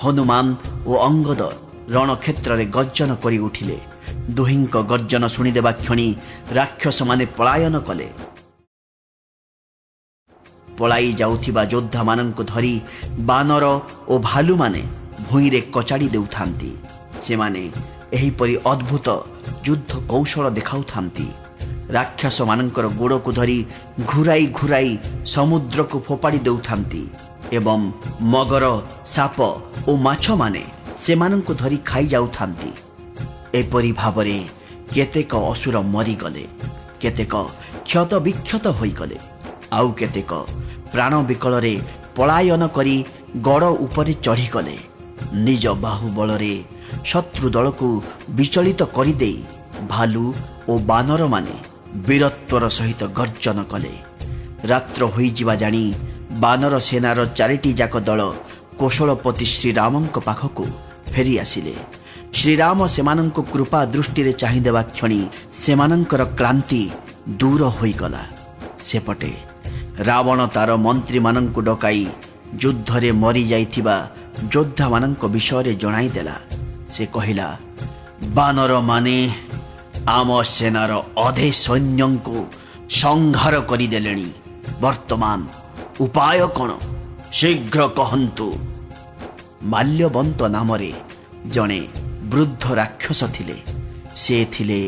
हनुमान और अंगद रणक्षेत्र रे गर्जन करी उठिले। दुहिंक गर्जन शुणिदेवा क्षणी राक्षस माने पलायन कले। ପଳାଇ ଯାଉଥିବା ଯୋଦ୍ଧାମାନଙ୍କୁ ଧରି ବାନର ଓ ଭାଲୁମାନେ ଭୂଇଁରେ କଚାଡ଼ି ଦେଉଥାନ୍ତି। ସେମାନେ ଏହିପରି ଅଦ୍ଭୁତ ଯୁଦ୍ଧ କୌଶଳ ଦେଖାଉଥାନ୍ତି। ରାକ୍ଷସମାନଙ୍କର ଗୋଡ଼କୁ ଧରି ଘୁରାଇ ଘୁରାଇ ସମୁଦ୍ରକୁ ଫୋପାଡ଼ି ଦେଉଥାନ୍ତି ଏବଂ ମଗର, ସାପ ଓ ମାଛମାନେ ସେମାନଙ୍କୁ ଧରି ଖାଇଯାଉଥାନ୍ତି। ଏପରି ଭାବରେ କେତେକ ଅସୁର ମରିଗଲେ, କେତେକ କ୍ଷତ ବିକ୍ଷତ ହୋଇଗଲେ, ଆଉ କେତେକ ପ୍ରାଣ ବିକଳରେ ପଳାୟନ କରି ଗଡ଼ ଉପରେ ଚଢ଼ିଗଲେ। ନିଜ ବାହୁବଳରେ ଶତ୍ରୁ ଦଳକୁ ବିଚଳିତ କରିଦେଇ ଭାଲୁ ଓ ବାନରମାନେ ବୀରତ୍ୱର ସହିତ ଗର୍ଜନ କଲେ। ରାତ୍ର ହୋଇଯିବା ଜାଣି ବାନର ସେନାର 4ଟି ଯାକ ଦଳ କୋଶଳପତି ଶ୍ରୀରାମଙ୍କ ପାଖକୁ ଫେରି ଆସିଲେ। ଶ୍ରୀରାମ ସେମାନଙ୍କୁ କୃପା ଦୃଷ୍ଟିରେ ଚାହିଁଦେବା କ୍ଷଣି ସେମାନଙ୍କର କ୍ଳାନ୍ତି ଦୂର ହୋଇଗଲା। ସେପଟେ ରାବଣ ତାର ମନ୍ତ୍ରୀମାନଙ୍କୁ ଡକାଇ ଯୁଦ୍ଧରେ ମରିଯାଇଥିବା ଯୋଦ୍ଧାମାନଙ୍କ ବିଷୟରେ ଜଣାଇଦେଲା। ସେ କହିଲା, ବାନରମାନେ ଆମ ସେନାର ଅଧେ ସୈନ୍ୟଙ୍କୁ ସଂହାର କରିଦେଲେଣି। ବର୍ତ୍ତମାନ ଉପାୟ କ'ଣ? ଶୀଘ୍ର କହନ୍ତୁ। ମାଲ୍ୟବନ୍ତ ନାମରେ ଜଣେ ବୃଦ୍ଧ ରାକ୍ଷସ ଥିଲେ। ସେ ଥିଲେ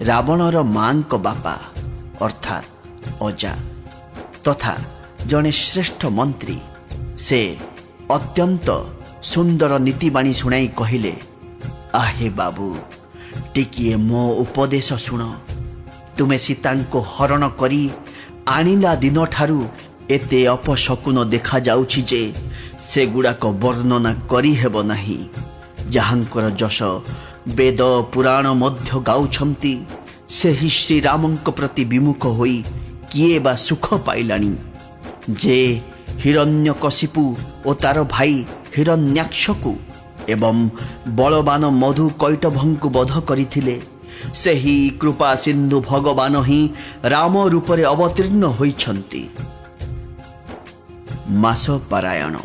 ରାବଣର ମାଙ୍କ ବାପା ଅର୍ଥାତ୍ ଅଜା ତଥା ଜଣେ ଶ୍ରେଷ୍ଠ ମନ୍ତ୍ରୀ। ସେ ଅତ୍ୟନ୍ତ ସୁନ୍ଦର ନୀତିବାଣୀ ଶୁଣାଇ କହିଲେ, ଆହେ ବାବୁ, ଟିକିଏ ମୋ ଉପଦେଶ ଶୁଣ। ତୁମେ ସୀତାଙ୍କୁ ହରଣ କରି ଆଣିଲା ଦିନଠାରୁ ଏତେ ଅପଶକୁନ ଦେଖାଯାଉଛି ଯେ ସେଗୁଡ଼ାକ ବର୍ଣ୍ଣନା କରିହେବ ନାହିଁ। ଯାହାଙ୍କର ଯଶ ବେଦ ପୁରାଣ ମଧ୍ୟ ଗାଉଛନ୍ତି, ସେହି ଶ୍ରୀରାମଙ୍କ ପ୍ରତି ବିମୁଖ ହୋଇ କିଏ ବା ସୁଖ ପାଇଲାଣି? ଯେ ହିରଣ୍ୟକଶିପୁ ଓ ତାର ଭାଇ ହିରଣ୍ୟାକ୍ଷକୁ ଏବଂ ବଳବାନ ମଧୁ କୈଟଭଙ୍କୁ ବଧ କରିଥିଲେ, ସେହି କୃପା ସିନ୍ଧୁ ଭଗବାନ ହିଁ ରାମ ରୂପରେ ଅବତୀର୍ଣ୍ଣ ହୋଇଛନ୍ତି। ମାସ ପାରାୟଣ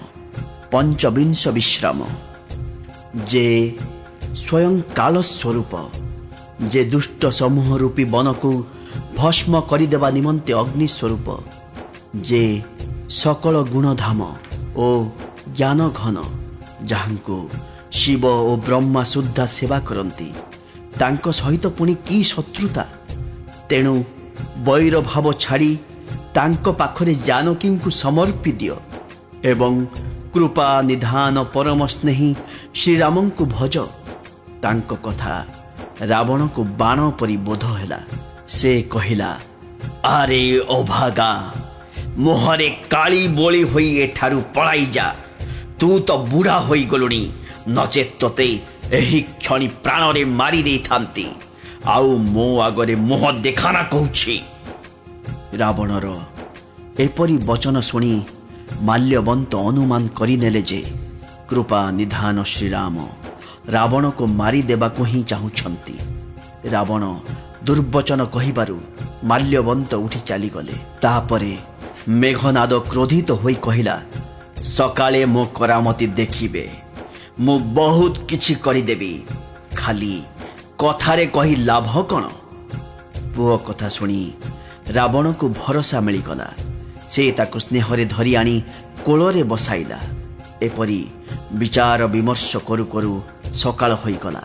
ପଞ୍ଚବିଂଶ ବିଶ୍ରାମ। ଯେ ସ୍ୱୟଂ କାଳ ସ୍ୱରୂପ, ଯେ ଦୁଷ୍ଟ ସମୂହ ରୂପୀ ବନକୁ ଭସ୍ମ କରିଦେବା ନିମନ୍ତେ ଅଗ୍ନି ସ୍ୱରୂପ, ଯେ ସକଳ ଗୁଣଧାମ ଓ ଜ୍ଞାନ ଘନ, ଯାହାଙ୍କୁ ଶିବ ଓ ବ୍ରହ୍ମା ସୁଦ୍ଧା ସେବା କରନ୍ତି, ତାଙ୍କ ସହିତ ପୁଣି କି ଶତ୍ରୁତା? ତେଣୁ ବୈର ଭାବ ଛାଡ଼ି ତାଙ୍କ ପାଖରେ ଜାନକୀଙ୍କୁ ସମର୍ପି ଦିଅ ଏବଂ କୃପା ନିଧାନ ପରମ ସ୍ନେହୀ ଶ୍ରୀରାମଙ୍କୁ ଭଜ। ତାଙ୍କ କଥା ରାବଣକୁ ବାଣ ପରି ବୋଧ ହେଲା। ସେ କହିଲା, ଆରେ ଅଭାଗା, ମୁହଁରେ କାଳି ବୋଳି ହୋଇ ଏଠାରୁ ପଳାଇ ଯା। ତୁ ତ ବୁଢ଼ା ହୋଇଗଲୁଣି, ନଚେତ୍ ତୋତେ ଏହି କ୍ଷଣି ପ୍ରାଣରେ ମାରି ଦେଇଥାନ୍ତି। ଆଉ ମୋ ଆଗରେ ମୁହଁ ଦେଖାନା କହୁଛି। ରାବଣର ଏପରି ବଚନ ଶୁଣି ମାଲ୍ୟବନ୍ତ ଅନୁମାନ କରିନେଲେ ଯେ କୃପା ନିଧାନ ଶ୍ରୀରାମ ରାବଣକୁ ମାରିଦେବାକୁ ହିଁ ଚାହୁଁଛନ୍ତି। ରାବଣ ଦୁର୍ବଚନ କହିବାରୁ ମାଲ୍ୟବନ୍ତ ଉଠି ଚାଲିଗଲେ। ତାପରେ ମେଘନାଦ କ୍ରୋଧିତ ହୋଇ କହିଲା, ସକାଳେ ମୋ କରାମତି ଦେଖିବେ। ମୁଁ ବହୁତ କିଛି କରିଦେବି, ଖାଲି କଥାରେ କହି ଲାଭ କ'ଣ? ପୁଅ କଥା ଶୁଣି ରାବଣକୁ ଭରସା ମିଳିଗଲା। ସେ ତାକୁ ସ୍ନେହରେ ଧରି ଆଣି କୋଳରେ ବସାଇଲା। ଏପରି ବିଚାର ବିମର୍ଶ କରୁ କରୁ ସକାଳ ହୋଇଗଲା।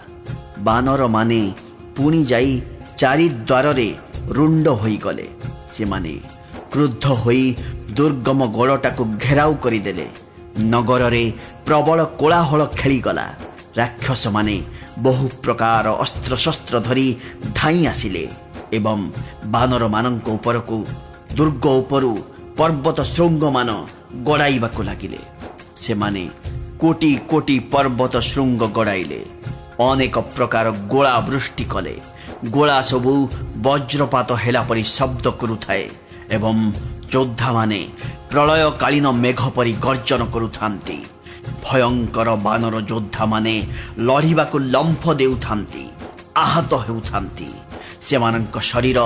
ବାନରମାନେ ପୁଣି ଯାଇ ଚାରିଦ୍ୱାରରେ ରୁଣ୍ଡ ହୋଇଗଲେ। ସେମାନେ କ୍ରୁଦ୍ଧ ହୋଇ ଦୁର୍ଗମ ଗଡ଼ଟାକୁ ଘେରାଉ କରିଦେଲେ। ନଗରରେ ପ୍ରବଳ କୋଳାହଳ ଖେଳିଗଲା। ରାକ୍ଷସମାନେ ବହୁ ପ୍ରକାର ଅସ୍ତ୍ରଶସ୍ତ୍ର ଧରି ଧାଇଁ ଆସିଲେ ଏବଂ ବାନରମାନଙ୍କ ଉପରକୁ ଦୁର୍ଗ ଉପରୁ ପର୍ବତ ଶୃଙ୍ଗମାନ ଗଡ଼ାଇବାକୁ ଲାଗିଲେ। ସେମାନେ କୋଟି କୋଟି ପର୍ବତ ଶୃଙ୍ଗ ଗଡ଼ାଇଲେ। ଅନେକ ପ୍ରକାର ଗୋଳା ବୃଷ୍ଟି କଲେ। ଗୋଳା ସବୁ ବଜ୍ରପାତ ହେଲା ପରି ଶବ୍ଦ କରୁଥାଏ ଏବଂ ଯୋଦ୍ଧାମାନେ ପ୍ରଳୟକାଳୀନ ମେଘ ପରି ଗର୍ଜନ କରୁଥାନ୍ତି। ଭୟଙ୍କର ବାନର ଯୋଦ୍ଧାମାନେ ଲଢ଼ିବାକୁ ଲମ୍ଫ ଦେଉଥାନ୍ତି, ଆହତ ହେଉଥାନ୍ତି। ସେମାନଙ୍କ ଶରୀର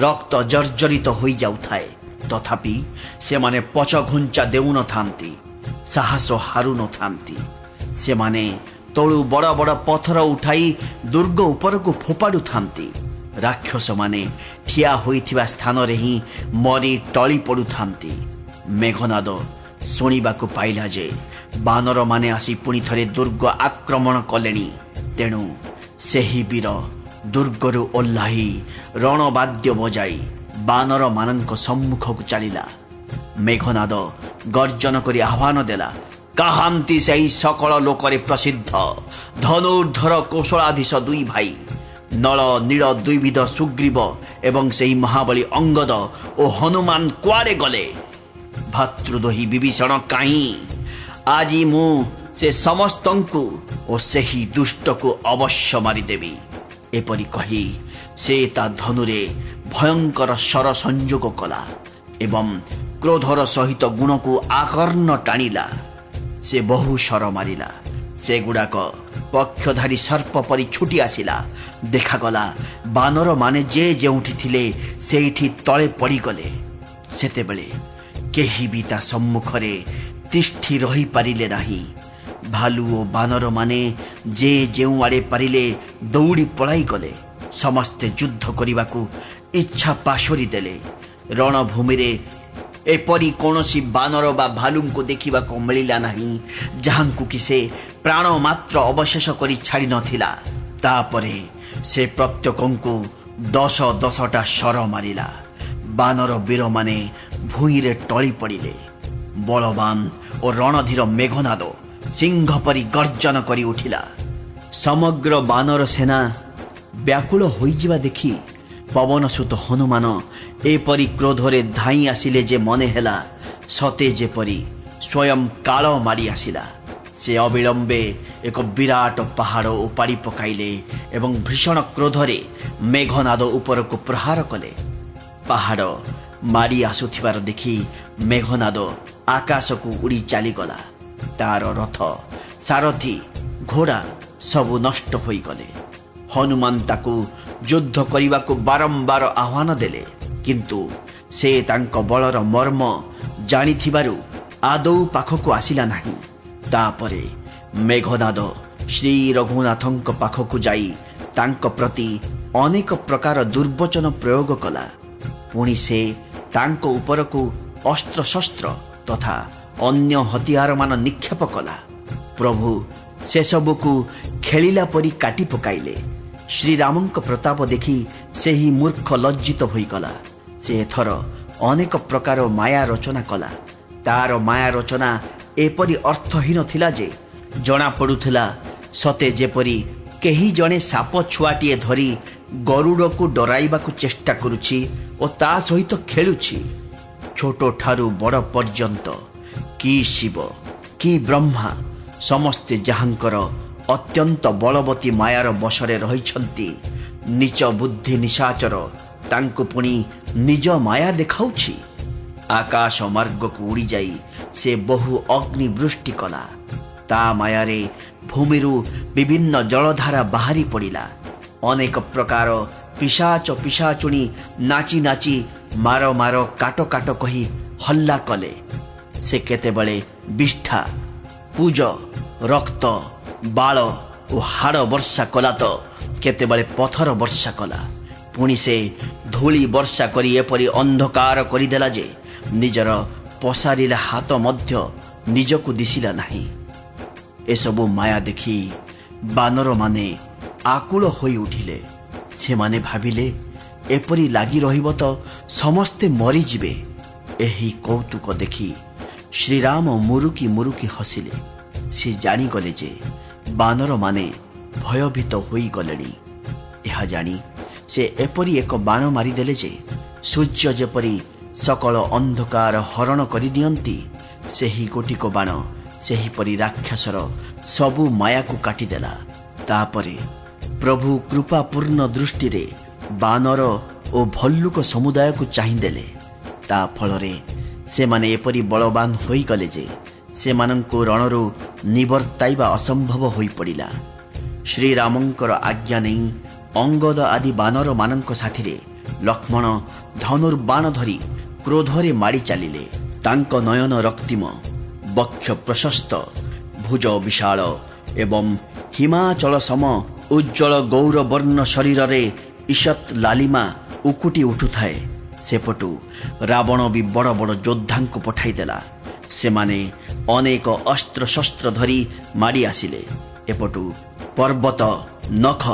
ରକ୍ତ ଜର୍ଜରିତ ହୋଇଯାଉଥାଏ। ତଥାପି ସେମାନେ ପଛଘୁଞ୍ଚା ଦେଉନଥାନ୍ତି, ସାହସ ହାରୁନଥାନ୍ତି। ସେମାନେ ତଳୁ ବଡ଼ ବଡ଼ ପଥର ଉଠାଇ ଦୁର୍ଗ ଉପରକୁ ଫୋପାଡ଼ୁଥାନ୍ତି। ରାକ୍ଷସମାନେ ଠିଆ ହୋଇଥିବା ସ୍ଥାନରେ ହିଁ ମରି ଟଳି ପଡ଼ୁଥାନ୍ତି। ମେଘନାଦ ଶୁଣିବାକୁ ପାଇଲା ଯେ ବାନରମାନେ ଆସି ପୁଣି ଥରେ ଦୁର୍ଗ ଆକ୍ରମଣ କଲେଣି। ତେଣୁ ସେହି ବୀର ଦୁର୍ଗରୁ ଓହ୍ଲାଇ ରଣବାଦ୍ୟ ବଜାଇ ବାନରମାନଙ୍କ ସମ୍ମୁଖକୁ ଚାଲିଲା। ମେଘନାଦ ଗର୍ଜନ କରି ଆହ୍ୱାନ ଦେଲା, କାହାନ୍ତି ସେହି ସକଳ ଲୋକରେ ପ୍ରସିଦ୍ଧ ଧନୁର୍ଦ୍ଧର କୌଶଳାଧୀଶ ଦୁଇ ଭାଇ ନଳ ନୀଳ ଦ୍ୱିବିଧ ସୁଗ୍ରୀବ ଏବଂ ସେହି ମହାବଳୀ ଅଙ୍ଗଦ ଓ ହନୁମାନ କୁଆଡ଼େ ଗଲେ? ଭାତୃଦ୍ରୋହୀ ବିଭୀଷଣ କାହିଁ? ଆଜି ମୁଁ ସେ ସମସ୍ତଙ୍କୁ ଓ ସେହି ଦୁଷ୍ଟକୁ ଅବଶ୍ୟ ମାରିଦେବି। ଏପରି କହି ସେ ତା ଧନୁରେ ଭୟଙ୍କର ଶର ସଂଯୋଗ କଲା ଏବଂ କ୍ରୋଧର ସହିତ ଗୁଣକୁ ଆକର୍ଣ୍ଣ ଟାଣିଲା। ସେ ବହୁ ଶର ମାରିଲା। ସେଗୁଡ଼ାକ ପକ୍ଷଧାରୀ ସର୍ପ ପରି ଛୁଟି ଆସିଲା। ଦେଖାଗଲା ବାନରମାନେ ଯେ ଯେଉଁଠି ଥିଲେ ସେଇଠି ତଳେ ପଡ଼ିଗଲେ। ସେତେବେଳେ କେହି ବି ତା ସମ୍ମୁଖରେ ତିଷ୍ଠି ରହିପାରିଲେ ନାହିଁ। ଭାଲୁ ଓ ବାନରମାନେ ଯେ ଯେଉଁଆଡ଼େ ପାରିଲେ ଦୌଡ଼ି ପଳାଇଗଲେ। ସମସ୍ତେ ଯୁଦ୍ଧ କରିବାକୁ ଇଚ୍ଛା ପାଶୋରି ଦେଲେ। ରଣଭୂମିରେ ଏପରି କୌଣସି ବାନର ବା ଭାଲୁଙ୍କୁ ଦେଖିବାକୁ ମିଳିଲା ନାହିଁ ଯାହାଙ୍କୁ କି ସେ ପ୍ରାଣ ମାତ୍ର ଅବଶେଷ କରି ଛାଡ଼ି ନଥିଲା। ତାପରେ ସେ ପ୍ରତ୍ୟେକଙ୍କୁ 10-10ଟା ଶର ମାରିଲା। ବାନର ବୀରମାନେ ଭୂଇଁରେ ଟଳି ପଡ଼ିଲେ। ବଳବାନ ଓ ରଣଧୀର ମେଘନାଦ ସିଂହ ପରି ଗର୍ଜନ କରି ଉଠିଲା। ସମଗ୍ର ବାନର ସେନା ବ୍ୟାକୁଳ ହୋଇଯିବା ଦେଖି ପବନସୁତ ହନୁମାନ ଏପରି କ୍ରୋଧରେ ଧାଇଁ ଆସିଲେ ଯେ ମନେ ହେଲା ସତେ ଯେପରି ସ୍ୱୟଂ କାଳ ମାଡ଼ି ଆସିଲା। ସେ ଅବିଳମ୍ବେ ଏକ ବିରାଟ ପାହାଡ଼ ଉପାଡ଼ି ପକାଇଲେ ଏବଂ ଭୀଷଣ କ୍ରୋଧରେ ମେଘନାଦ ଉପରକୁ ପ୍ରହାର କଲେ। ପାହାଡ଼ ମାଡ଼ି ଆସୁଥିବାର ଦେଖି ମେଘନାଦ ଆକାଶକୁ ଉଡ଼ି ଚାଲିଗଲା। ତାର ରଥ, ସାରଥୀ, ଘୋଡ଼ା ସବୁ ନଷ୍ଟ ହୋଇଗଲେ। ହନୁମାନ ତାକୁ ଯୁଦ୍ଧ କରିବାକୁ ବାରମ୍ବାର ଆହ୍ୱାନ ଦେଲେ, କିନ୍ତୁ ସେ ତାଙ୍କ ବଳର ମର୍ମ ଜାଣିଥିବାରୁ ଆଦୌ ପାଖକୁ ଆସିଲା ନାହିଁ। ତାପରେ ମେଘନାଦ ଶ୍ରୀ ରଘୁନାଥଙ୍କ ପାଖକୁ ଯାଇ ତାଙ୍କ ପ୍ରତି ଅନେକ ପ୍ରକାର ଦୁର୍ବଚନ ପ୍ରୟୋଗ କଲା। ପୁଣି ସେ ତାଙ୍କ ଉପରକୁ ଅସ୍ତ୍ରଶସ୍ତ୍ର ତଥା ଅନ୍ୟ ହତିଆରମାନ ନିକ୍ଷେପ କଲା। ପ୍ରଭୁ ସେସବୁକୁ ଖେଳିଲା ପରି କାଟି ପକାଇଲେ। ଶ୍ରୀରାମଙ୍କ ପ୍ରତାପ ଦେଖି ସେହି ମୂର୍ଖ ଲଜ୍ଜିତ ହୋଇଗଲା। ସେ ଏଥର ଅନେକ ପ୍ରକାର ମାୟା ରଚନା କଲା। ତାର ମାୟା ରଚନା ଏପରି ଅର୍ଥହୀନ ଥିଲା ଯେ ଜଣାପଡ଼ୁଥିଲା ସତେ ଯେପରି କେହି ଜଣେ ସାପ ଛୁଆଟିଏ ଧରି ଗରୁଡ଼କୁ ଡରାଇବାକୁ ଚେଷ୍ଟା କରୁଛି ଓ ତା ସହିତ ଖେଳୁଛି। ଛୋଟଠାରୁ ବଡ଼ ପର୍ଯ୍ୟନ୍ତ କି ଶିବ କି ବ୍ରହ୍ମା ସମସ୍ତେ ଯାହାଙ୍କର ଅତ୍ୟନ୍ତ ବଳବତୀ ମାୟାର ବଶରେ ରହିଛନ୍ତି, ନିଚ ବୁଦ୍ଧି ନିଶାଚର ତାଙ୍କୁ ପୁଣି ନିଜ ମାୟା ଦେଖାଉଛି। ଆକାଶ ମାର୍ଗକୁ ଉଡ଼ିଯାଇ ସେ ବହୁ ଅଗ୍ନିବୃଷ୍ଟି କଲା। ତା ମାୟାରେ ଭୂମିରୁ ବିଭିନ୍ନ ଜଳଧାରା ବାହାରି ପଡ଼ିଲା। ଅନେକ ପ୍ରକାର ପିଶାଚ ପିଶାଚୁଣୀ ନାଚି ନାଚି ମାର ମାର କାଟ କାଟ କହି ହଲ୍ଲା କଲେ। ସେ କେତେବେଳେ ବିଷ୍ଠା, ପୂଜ, ରକ୍ତ, ବାଳ ଓ ହାଡ଼ ବର୍ଷା କଲା ତ କେତେବେଳେ ପଥର ବର୍ଷା କଲା। ପୁଣି ସେ ଧୂଳି ବର୍ଷା କରି ଏପରି ଅନ୍ଧକାର କରିଦେଲା ଯେ ନିଜର ପସାରିଲା ହାତ ମଧ୍ୟ ନିଜକୁ ଦିଶିଲା ନାହିଁ। ଏସବୁ ମାୟା ଦେଖି ବାନରମାନେ ଆକୁଳ ହୋଇ ଉଠିଲେ। ସେମାନେ ଭାବିଲେ ଏପରି ଲାଗି ରହିବ ତ ସମସ୍ତେ ମରିଯିବେ। ଏହି କୌତୁକ ଦେଖି ଶ୍ରୀରାମ ମୁରୁକି ମୁରୁକି ହସିଲେ। ସେ ଜାଣିଗଲେ ଯେ ବାନରମାନେ ଭୟଭୀତ ହୋଇଗଲେଣି। ଏହା ଜାଣି ସେ ଏପରି ଏକ ବାଣ ମାରିଦେଲେ ଯେ ସୂର୍ଯ୍ୟ ଯେପରି ସକଳ ଅନ୍ଧକାର ହରଣ କରିଦିଅନ୍ତି, ସେହି ଗୋଟିକ ବାଣ ସେହିପରି ରାକ୍ଷସର ସବୁ ମାୟାକୁ କାଟିଦେଲା। ତାପରେ ପ୍ରଭୁ କୃପାପୂର୍ଣ୍ଣ ଦୃଷ୍ଟିରେ ବାନର ଓ ଭଲ୍ଲୁକ ସମୁଦାୟକୁ ଚାହିଁଦେଲେ। ତା ଫଳରେ ସେମାନେ ଏପରି ବଳବାନ ହୋଇଗଲେ ଯେ ସେମାନଙ୍କୁ ରଣରୁ ନିବର୍ତ୍ତାଇବା ଅସମ୍ଭବ ହୋଇପଡ଼ିଲା। ଶ୍ରୀରାମଙ୍କର ଆଜ୍ଞା ନେଇ ଅଙ୍ଗଦ ଆଦି ବାନରମାନଙ୍କ ସାଥିରେ ଲକ୍ଷ୍ମଣ ଧନୁର୍ବାଣ ଧରି କ୍ରୋଧରେ ମାଡ଼ି ଚାଲିଲେ। ତାଙ୍କ ନୟନ ରକ୍ତିମ, ବକ୍ଷ ପ୍ରଶସ୍ତ, ଭୁଜ ବିଶାଳ ଏବଂ ହିମାଚଳ ସମ ଉଜ୍ଜଳ ଗୌରବର୍ଣ୍ଣ ଶରୀରରେ ଈଷତ୍ ଲାଲିମା ଉକୁଟି ଉଠୁଥାଏ। ସେପଟୁ ରାବଣ ବି ବଡ଼ ବଡ଼ ଯୋଦ୍ଧାଙ୍କୁ ପଠାଇଦେଲା। ସେମାନେ ଅନେକ ଅସ୍ତ୍ରଶସ୍ତ୍ର ଧରି ମାଡ଼ି ଆସିଲେ। ଏପଟୁ ପର୍ବତ, ନଖ